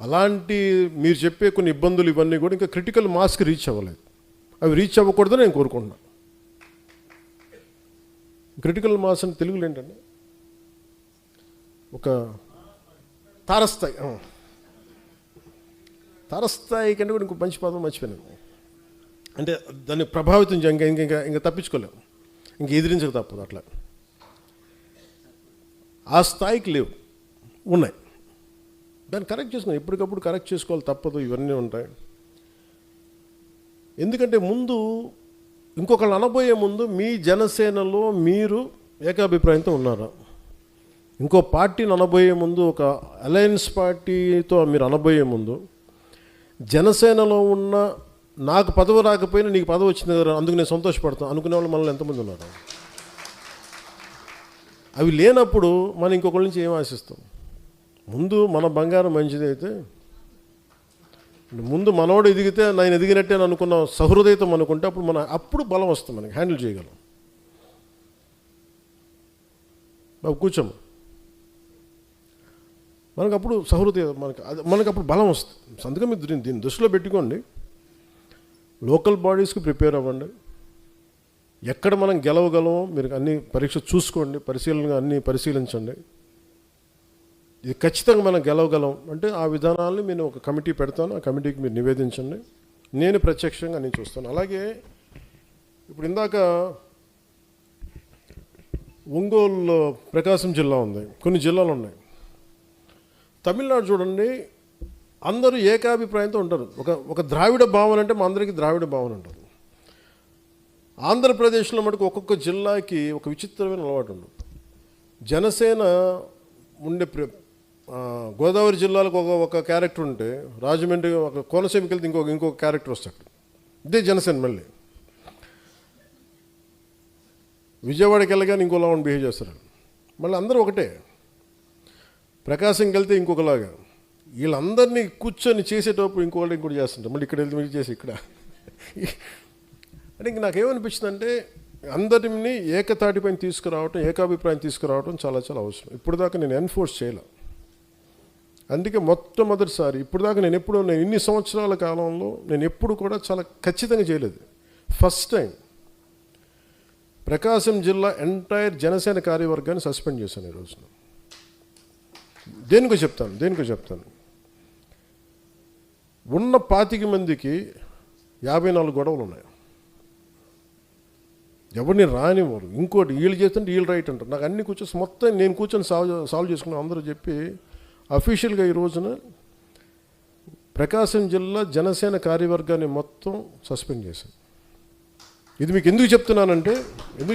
అలాంటి మీరు చెప్పే కొన్ని ఇబ్బందులు ఇవన్నీ కూడా ఇంకా క్రిటికల్ మాస్కి రీచ్ అవ్వలేదు. అవి రీచ్ అవ్వకూడదని నేను కోరుకుంటున్నాను. క్రిటికల్ మాస్ అని తెలుగులో ఏంటంటే ఒక తారస్థాయి. తారస్థాయి కంటే కూడా ఇంకో మంచి పదం మర్చిపోయాను. అంటే దాన్ని ప్రభావితం ఇంకా తప్పించుకోలేము, ఇంక ఎదిరించక తప్పదు. అట్లా ఆ స్థాయికి లేవు, ఉన్నాయి. దాన్ని కరెక్ట్ చేసుకున్నాం, ఎప్పటికప్పుడు కరెక్ట్ చేసుకోవాలి, తప్పదు. ఇవన్నీ ఉంటాయి. ఎందుకంటే ముందు ఇంకొకళ్ళు అనబోయే ముందు మీ జనసేనలో మీరు ఏకాభిప్రాయంతో ఉన్నారా? ఇంకో పార్టీని అనబోయే ముందు, ఒక అలయన్స్ పార్టీతో మీరు అనబోయే ముందు జనసేనలో ఉన్న నాకు పదవి రాకపోయినా నీకు పదవి వచ్చింది కదా అందుకు నేను సంతోషపడతాను అనుకునే వాళ్ళు మనల్ని ఎంతమంది ఉన్నారు? అవి లేనప్పుడు మనం ఇంకొకరి నుంచి ఏం ఆశిస్తాం? ముందు మన బంగారం మంచిదైతే, ముందు మనోడు ఎదిగితే నేను ఎదిగినట్టే అని అనుకున్న సహృదయతం అనుకుంటే అప్పుడు బలం వస్తుంది, మనకి హ్యాండిల్ చేయగలం. బాబు కూర్చోము, మనకు అప్పుడు సహృదయం, మనకు అప్పుడు బలం వస్తుంది. అందుకే మీరు దీన్ని దృష్టిలో పెట్టుకోండి. లోకల్ బాడీస్కి ప్రిపేర్ అవ్వండి. ఎక్కడ మనం గెలవగలమో మీరు అన్ని పరీక్ష చూసుకోండి, అన్నీ పరిశీలించండి. ఇది ఖచ్చితంగా మనం గెలవగలం అంటే ఆ విధానాలను నేను ఒక కమిటీ పెడతాను, ఆ కమిటీకి మీరు నివేదించండి. నేను ప్రత్యక్షంగా నేను చూస్తాను. అలాగే ఇప్పుడు ఇందాక ఒంగోలు ప్రకాశం జిల్లా ఉంది, కొన్ని జిల్లాలు ఉన్నాయి. తమిళనాడు చూడండి, అందరూ ఏకాభిప్రాయంతో ఉంటారు. ఒక ద్రావిడ భావన అంటే మా అందరికీ ద్రావిడ భావన ఉంటుంది. ఆంధ్రప్రదేశ్లో మటుకు ఒక్కొక్క జిల్లాకి ఒక విచిత్రమైన అలవాటు ఉంది. జనసేన ఉండే గోదావరి జిల్లాలకు ఒక క్యారెక్టర్ ఉంటే, రాజమండ్రి ఒక కోనసీమకి వెళ్తే ఇంకొక క్యారెక్టర్ వస్తాడు. ఇదే జనసేన. మళ్ళీ విజయవాడకి వెళ్ళగానే ఇంకోలా బిహేవ్ చేస్తారు. మళ్ళీ అందరూ ఒకటే. ప్రకాశంకి వెళ్తే ఇంకొకలాగా. వీళ్ళందరినీ కూర్చొని చేసేటప్పుడు ఇంకోటి చేస్తుంటారు. మళ్ళీ ఇక్కడ వెళ్తే మీరు చేసి ఇక్కడ అంటే ఇంక నాకేమనిపించిందంటే, అందరినీ ఏకతాటిపైన తీసుకురావటం, ఏకాభిప్రాయం తీసుకురావటం చాలా చాలా అవసరం. ఇప్పుడు దాకా నేను ఎన్ఫోర్స్ చేయలే. అందుకే మొట్టమొదటిసారి ఇప్పుడు దాకా నేను ఇన్ని సంవత్సరాల కాలంలో నేను ఎప్పుడు కూడా చాలా ఖచ్చితంగా చేయలేదు. ఫస్ట్ టైం ప్రకాశం జిల్లా ఎంటైర్ జనసేన కార్యవర్గాన్ని సస్పెండ్ చేశాను ఈ రోజున. దేనికో చెప్తాను. ఉన్న 25 మందికి 54 గొడవలు ఉన్నాయి. ఎవరిని రానివ్వరు. ఇంకోటి వీళ్ళు చేస్తుంటే వీళ్ళు రైట్ అంటారు. నాకు అన్ని మొత్తం నేను కూర్చొని సాల్వ్ చేసుకున్నాను అందరూ చెప్పి అఫీషియల్గా ఈ రోజున ప్రకాశం జిల్లా జనసేన కార్యవర్గాన్ని మొత్తం సస్పెండ్ చేశాను. ఇది మీకు ఎందుకు చెప్తున్నానంటే ఇది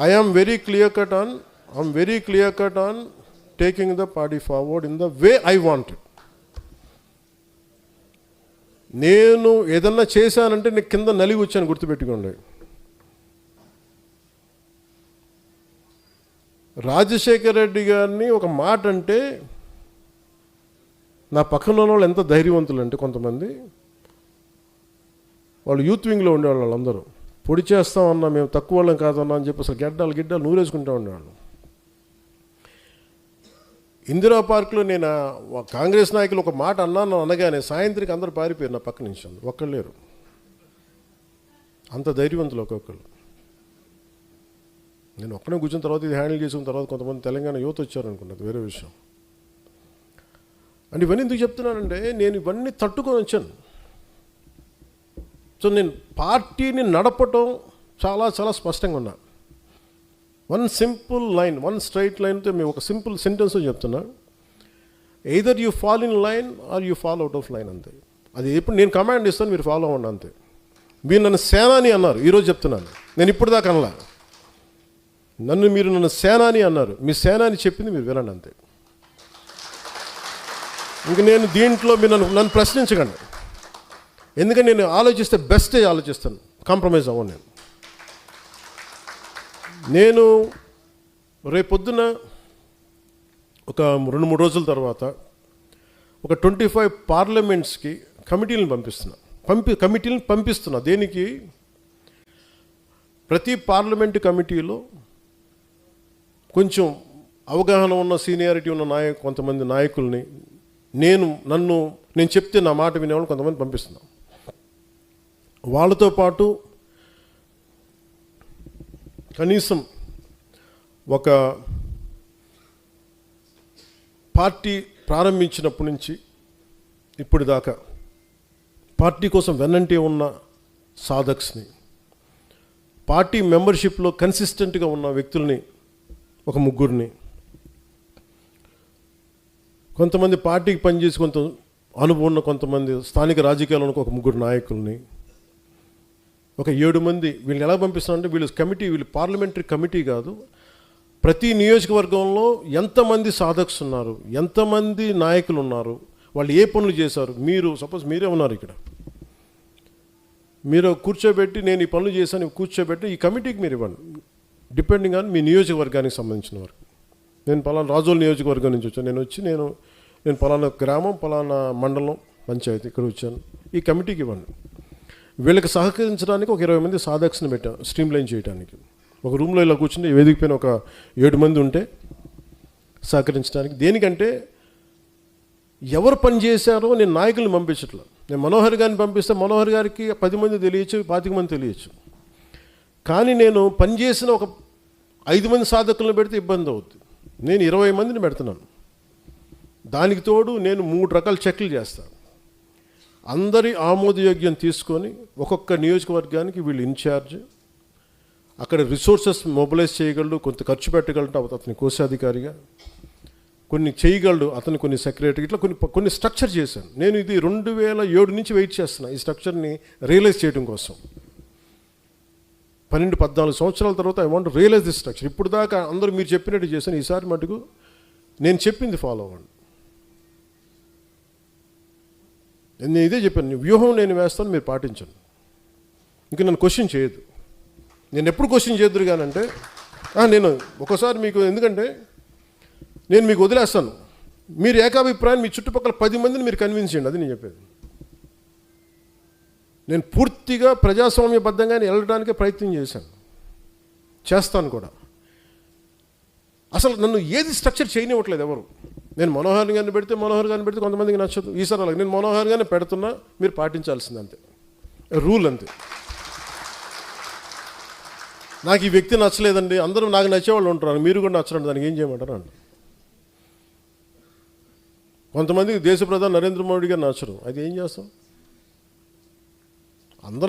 I'm very clear cut on taking the party forward in the way I wanted. నేను ఏదన్నా చేశానంటే నేను కింద నలిగి వచ్చాను, గుర్తుపెట్టుకోండి. రాజశేఖర్ రెడ్డి గారిని ఒక మాట అంటే నా పక్కన ఉన్న వాళ్ళు ఎంత ధైర్యవంతులు అంటే, కొంతమంది వాళ్ళు యూత్ వింగ్లో ఉండేవాళ్ళు, వాళ్ళందరూ పొడి చేస్తామన్నా, మేము తక్కువ వాళ్ళం కాదన్నా అని చెప్పి అసలు గిడ్డాలు నూరేసుకుంటూ ఉండేవాళ్ళు. ఇందిరా పార్క్లో నేను కాంగ్రెస్ నాయకులు ఒక మాట అన్నాను అనగానే సాయంత్రికి అందరూ పారిపోయారు నా పక్క నుంచి. ఒక్కళ్ళు లేరు. అంత ధైర్యవంతులు ఒక్కొక్కరు. నేను ఒక్కనే కూర్చున్న తర్వాత ఇది హ్యాండిల్ చేసుకున్న తర్వాత కొంతమంది తెలంగాణ యువత వచ్చారనుకున్నది వేరే విషయం. అంటే ఇవన్నీ ఎందుకు చెప్తున్నానంటే, నేను ఇవన్నీ తట్టుకొని వచ్చాను. సో నేను పార్టీని నడపటం చాలా చాలా స్పష్టంగా ఉన్నా. One simple line, one straight లైన్తో మేము ఒక సింపుల్ సెంటెన్స్ చెప్తున్నా. Either you fall in line or you fall out of line, అంతే. అది ఎప్పుడు నేను కమాండ్ ఇస్తాను, మీరు ఫాలో అవ్వండి, అంతే. మీరు నన్ను సేనాని అన్నారు, ఈరోజు చెప్తున్నాను. నేను ఇప్పుడు దాకా అనలా. మీరు నన్ను సేనాని అన్నారు, మీ సేనాని చెప్పింది మీరు వినండి, అంతే. ఇంక నేను దీంట్లో మీరు నన్ను ప్రశ్నించకండి. ఎందుకంటే నేను ఆలోచిస్తే బెస్టే ఆలోచిస్తాను, కాంప్రమైజ్ అవ్వను. నేను రేపొద్దున ఒక 2-3 రోజుల తర్వాత ఒక 25 పార్లమెంట్స్కి కమిటీలను పంపిస్తున్నా. దేనికి? ప్రతి పార్లమెంటు కమిటీలో కొంచెం అవగాహన ఉన్న, సీనియారిటీ ఉన్న కొంతమంది నాయకుల్ని, నేను చెప్తే నా మాట వినేవాళ్ళు కొంతమంది పంపిస్తున్నాను. వాళ్ళతో పాటు కనీసం ఒక పార్టీ ప్రారంభించినప్పటి నుంచి ఇప్పుడు దాకా పార్టీ కోసం వెన్నంటే ఉన్న సాధక్స్ని, పార్టీ మెంబర్షిప్లో కన్సిస్టెంట్గా ఉన్న వ్యక్తుల్ని ఒక 3 కొంతమంది పార్టీకి పనిచేసి కొంత అనుభవం ఉన్న కొంతమంది స్థానిక రాజకీయాల్లో ఒక 3 నాయకుల్ని, ఒక 7 మంది. వీళ్ళని ఎలా పంపిస్తున్నారంటే, వీళ్ళు పార్లమెంటరీ కమిటీ కాదు, ప్రతి నియోజకవర్గంలో ఎంతమంది సాధక్స్ ఉన్నారు, ఎంతమంది నాయకులు ఉన్నారు, వాళ్ళు ఏ పనులు చేశారు. మీరు సపోజ్ మీరే ఉన్నారు ఇక్కడ, మీరు కూర్చోబెట్టి నేను ఈ పనులు చేశాను కూర్చోబెట్టి ఈ కమిటీకి మీరు ఇవ్వండి, డిపెండింగ్ ఆన్ మీ నియోజకవర్గానికి సంబంధించిన వరకు. నేను పలానా రాజోల్ నియోజకవర్గం నుంచి వచ్చాను, నేను పలానా గ్రామం, పలానా మండలం, పంచాయతీ ఇక్కడ వచ్చాను, ఈ కమిటీకి ఇవ్వండి. వీళ్ళకి సహకరించడానికి ఒక 20 మంది సాధక్స్ని పెట్టాం, స్ట్రీమ్లైన్ చేయడానికి. ఒక రూమ్లో ఇలా కూర్చుని వేదిక పైన ఒక 7 మంది ఉంటే సహకరించడానికి. దేనికంటే ఎవరు పని చేశారో నేను నాయకుల్ని పంపించట్లేదు. నేను మనోహర్ గారిని పంపిస్తే మనోహర్ గారికి 10 మంది తెలియచ్చు, 25 మంది తెలియచ్చు. కానీ నేను పనిచేసిన ఒక 5 మంది సాధకులను పెడితే ఇబ్బంది అవుద్ది. నేను 20 మందిని పెడుతున్నాను. దానికి తోడు నేను 3 రకాల చెక్లు చేస్తాను. అందరి ఆమోదయోగ్యం తీసుకొని ఒక్కొక్క నియోజకవర్గానికి వీళ్ళు ఇన్ఛార్జ్, అక్కడ రిసోర్సెస్ మొబిలైజ్ చేయగలడు, కొంత ఖర్చు పెట్టగలడు అతని కోశాధికారిగా, కొన్ని చేయగలడు అతను, కొన్ని సెక్రటరీ, ఇట్లా కొన్ని స్ట్రక్చర్ చేశాను. నేను ఇది 2007 నుంచి వెయిట్ చేస్తున్నా ఈ స్ట్రక్చర్ని రియలైజ్ చేయడం కోసం. 12-14 సంవత్సరాల తర్వాత I want realize this structure. ఇప్పుడు దాకా అందరూ మీరు చెప్పినట్టు చేశాను, ఈసారి మటుకు నేను చెప్పింది ఫాలో అవ్వండి. నేను ఇదే చెప్పాను, వ్యూహం నేను వేస్తాను, మీరు పాటించండి. ఇంకా నన్ను క్వశ్చన్ చేయొద్దు. నేను ఎప్పుడు క్వశ్చన్ చేయొద్దు కానంటే నేను ఒకసారి మీకు, ఎందుకంటే నేను మీకు వదిలేస్తాను, మీరు ఏకాభిప్రాయం మీ చుట్టుపక్కల 10 మందిని మీరు కన్విన్స్ చేయండి. అది నేను చెప్పేది. నేను పూర్తిగా ప్రజాస్వామ్యబద్ధంగానే వెళ్ళడానికే ప్రయత్నం చేస్తాను కూడా. అసలు నన్ను ఏది స్ట్రక్చర్ చేయనివ్వట్లేదు ఎవరు. నేను మనోహర్ గారిని పెడితే కొంతమందికి నచ్చదు. ఈసారి అలాగే నేను మనోహర్ గారిని పెడుతున్నా, మీరు పాటించాల్సింది అంతే, రూల్ అంతే. నాకు ఈ వ్యక్తి నచ్చలేదండి, అందరూ నాకు నచ్చేవాళ్ళు ఉంటారు, మీరు కూడా నచ్చరండి, దానికి ఏం చేయమంటారు అండి. కొంతమందికి దేశ ప్రధాని నరేంద్ర మోడీ గారు నచ్చరు, అది ఏం చేస్తాం?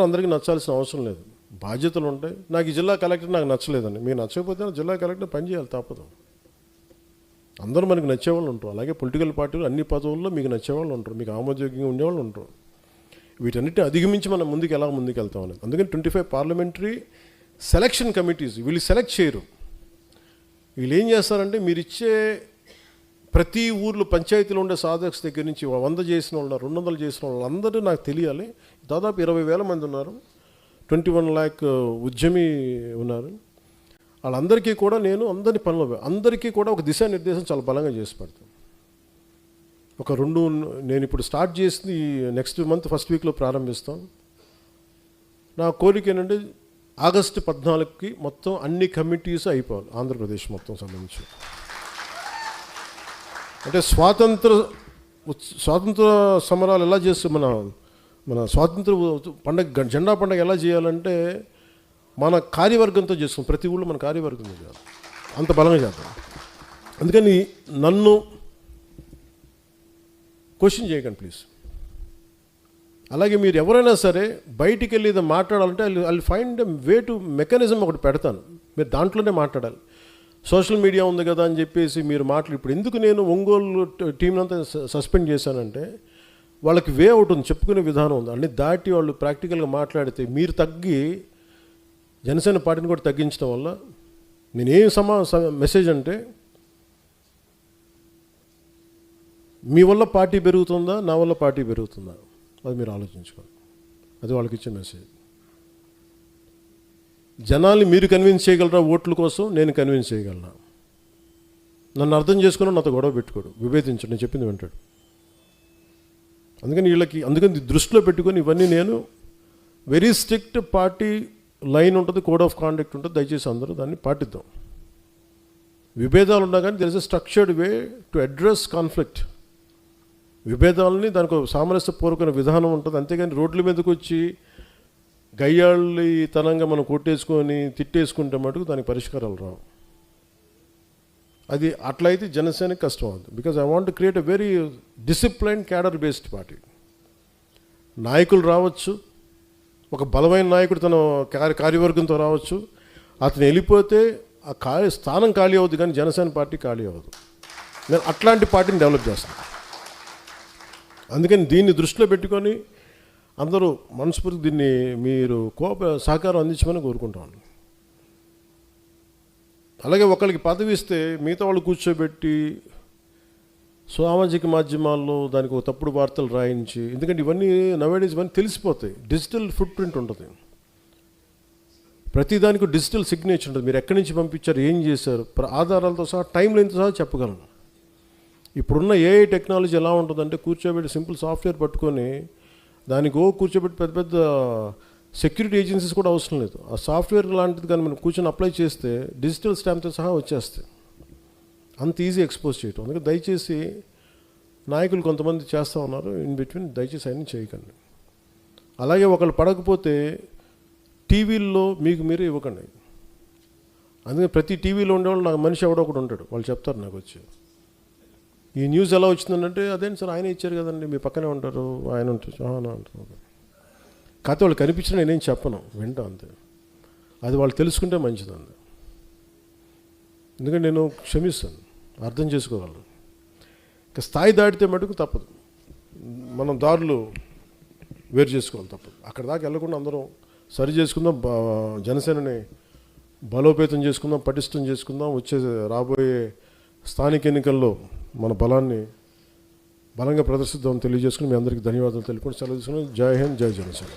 అందరికీ నచ్చాల్సిన అవసరం లేదు, బాధ్యతలు ఉంటాయి. నాకు ఈ జిల్లా కలెక్టర్ నాకు నచ్చలేదండి, మీకు నచ్చకపోతే జిల్లా కలెక్టర్ పని చేయాలి, తప్పదు. అందరూ మనకు నచ్చేవాళ్ళు ఉంటారు. అలాగే పొలిటికల్ పార్టీలు అన్ని పదవుల్లో మీకు నచ్చేవాళ్ళు ఉంటారు, మీకు ఆమోదయోగ్యంగా ఉండేవాళ్ళు ఉంటారు. వీటన్నిటిని అధిగమించి మనం ఎలా ముందుకెళ్తాం అనేది. అందుకని 25 పార్లమెంటరీ సెలక్షన్ కమిటీస్ వీళ్ళు సెలెక్ట్ చేయరు. వీళ్ళు ఏం చేస్తారంటే, మీరు ఇచ్చే ప్రతి ఊర్లో పంచాయతీలో ఉండే సాధక్స్ దగ్గర నుంచి 100 చేసిన వాళ్ళు, 200 చేసిన వాళ్ళు అందరూ నాకు తెలియాలి. దాదాపు 20,000 మంది ఉన్నారు, 21 lakh ఉద్యమి ఉన్నారు. వాళ్ళందరికీ కూడా నేను అందరికీ కూడా ఒక దిశానిర్దేశం చాలా బలంగా చేసి పెడతాను. నేను ఇప్పుడు స్టార్ట్ చేసింది నెక్స్ట్ మంత్ ఫస్ట్ వీక్లో ప్రారంభిస్తాం. నా కోరిక ఏంటంటే ఆగస్టు 14కి మొత్తం అన్ని కమిటీస్ అయిపోవాలి, ఆంధ్రప్రదేశ్ మొత్తం సంబంధించి. అంటే స్వాతంత్ర సమరాలు ఎలా చేస్తూ మన స్వాతంత్ర పండగ జెండా పండుగ ఎలా చేయాలంటే మన కార్యవర్గంతో చేసుకుని ప్రతి ఊళ్ళో మన కార్యవర్గంతో చేయాలి, అంత బలంగా చేద్దాం. అందుకని నన్ను క్వశ్చన్ చేయకండి ప్లీజ్. అలాగే మీరు ఎవరైనా సరే బయటికి వెళ్ళి ఇది మాట్లాడాలంటే I find way to mechanism ఒకటి పెడతాను, మీరు దాంట్లోనే మాట్లాడాలి. సోషల్ మీడియా ఉంది కదా అని చెప్పేసి మీరు ఇప్పుడు ఎందుకు నేను ఒంగోలు టీంని అంతా సస్పెండ్ చేశానంటే, వాళ్ళకి వే అవుట్ ఉంది, చెప్పుకునే విధానం ఉంది, అన్ని దాటి వాళ్ళు ప్రాక్టికల్గా మాట్లాడితే మీరు తగ్గి జనసేన పార్టీని కూడా తగ్గించడం వల్ల నేనేం మెసేజ్ అంటే, మీ వల్ల పార్టీ పెరుగుతుందా, నా వల్ల పార్టీ పెరుగుతుందా, అది మీరు ఆలోచించుకోండి. అది వాళ్ళకి ఇచ్చే మెసేజ్. జనాల్ని మీరు కన్విన్స్ చేయగలరా ఓట్ల కోసం, నేను కన్విన్స్ చేయగలనా? నన్ను అర్థం చేసుకుని నాతో గొడవ పెట్టుకోడు, విభేదించడు, నేను చెప్పింది వింటాడు. అందుకని దృష్టిలో పెట్టుకొని ఇవన్నీ నేను వెరీ స్ట్రిక్ట్ పార్టీ లైన్ ఉంటుంది, కోడ్ ఆఫ్ కాండక్ట్ ఉంటుంది, దయచేసి అందరూ దాన్ని పాటిద్దాం. విభేదాలు ఉన్నా కానీ there is a structured way to address conflict. విభేదాలని దానికి ఒక సామరస్యపూర్వకమైన విధానం ఉంటుంది, అంతేగాని రోడ్ల మీదకి వచ్చి గయ్యాళ్ళితనంగా మనం కొట్టేసుకొని తిట్టేసుకుంటే మటుకు దానికి పరిష్కారాలు రావు. అది అట్లయితే జనసేనకి కష్టం అవుతుంది. Because I want to create a very discipline cadre based party. నాయకులు రావచ్చు, ఒక బలమైన నాయకుడు తన కార్యవర్గంతో రావచ్చు, అతను వెళ్ళిపోతే ఆ స్థానం ఖాళీ అవుతుంది, కానీ జనసేన పార్టీ ఖాళీ అవ్వదు. నేను అట్లాంటి పార్టీని డెవలప్ చేస్తాను. అందుకని దీన్ని దృష్టిలో పెట్టుకొని అందరూ మనస్ఫూర్తి దీన్ని మీరు సహకారం అందించమని కోరుకుంటాను. అలాగే ఒకరికి పదవి ఇస్తే మిగతా వాళ్ళు కూర్చోబెట్టి సామాజిక మాధ్యమాల్లో దానికి ఒక తప్పుడు వార్తలు రాయించి, ఎందుకంటే ఇవన్నీ నవేడేస్ ఇవన్నీ తెలిసిపోతాయి. డిజిటల్ ఫుట్ ప్రింట్ ఉంటుంది, ప్రతిదానికి డిజిటల్ సిగ్నేచర్ ఉంటుంది. మీరు ఎక్కడి నుంచి పంపించారు, ఏం చేశారు, ఆధారాలతో సహా టైం లైన్తో సహా చెప్పగలను. ఇప్పుడున్న ఏఐ టెక్నాలజీ ఎలా ఉంటుందంటే, కూర్చోబెట్టి సింపుల్ సాఫ్ట్వేర్ పట్టుకొని దానికి కూర్చోబెట్టి పెద్ద పెద్ద సెక్యూరిటీ ఏజెన్సీస్ కూడా అవసరం లేదు. ఆ సాఫ్ట్వేర్ లాంటిది కానీ మనం కూర్చొని అప్లై చేస్తే డిజిటల్ స్టాంప్తో సహా వచ్చేస్తాయి. అంత ఈజీ ఎక్స్పోజ్ చేయటం. అందుకే దయచేసి నాయకులు కొంతమంది చేస్తూ ఉన్నారు ఇన్ బిట్వీన్, దయచేసి అన్నీ చేయకండి. అలాగే ఒకళ్ళు పడకపోతే టీవీల్లో మీకు మీరే ఇవ్వకండి. అందుకే ప్రతి టీవీలో ఉండేవాళ్ళు నాకు మనిషి ఎవడో ఒకడు ఉంటాడు, వాళ్ళు చెప్తారు నాకు వచ్చి, ఈ న్యూస్ ఎలా వచ్చిందంటే, అదేంటి సార్ ఆయన ఇచ్చారు కదండి, మీ పక్కనే ఉంటారు, ఆయన ఉంటారు అంటారు. కాకపోతే వాళ్ళు కనిపించిన నేనేం చెప్పను, వింటాం అంతే. అది వాళ్ళు తెలుసుకుంటే మంచిదండి. ఎందుకంటే నేను క్షమిస్తాను, అర్థం చేసుకోగలను. ఇంకా స్థాయి దాటితే మటుకు తప్పదు, మనం దారులు వేరు చేసుకోవాలి, తప్పదు. అక్కడ దాకా వెళ్ళకుండా అందరం సరి చేసుకుందాం, జనసేనని బలోపేతం చేసుకుందాం, పటిష్టం చేసుకుందాం. రాబోయే స్థానిక ఎన్నికల్లో మన బలంగా ప్రదర్శిద్దామని తెలియజేసుకుని మీ అందరికీ ధన్యవాదాలు తెలుపుకుంటూ సెలవు తీసుకుని జై హింద్, జై జనసేన.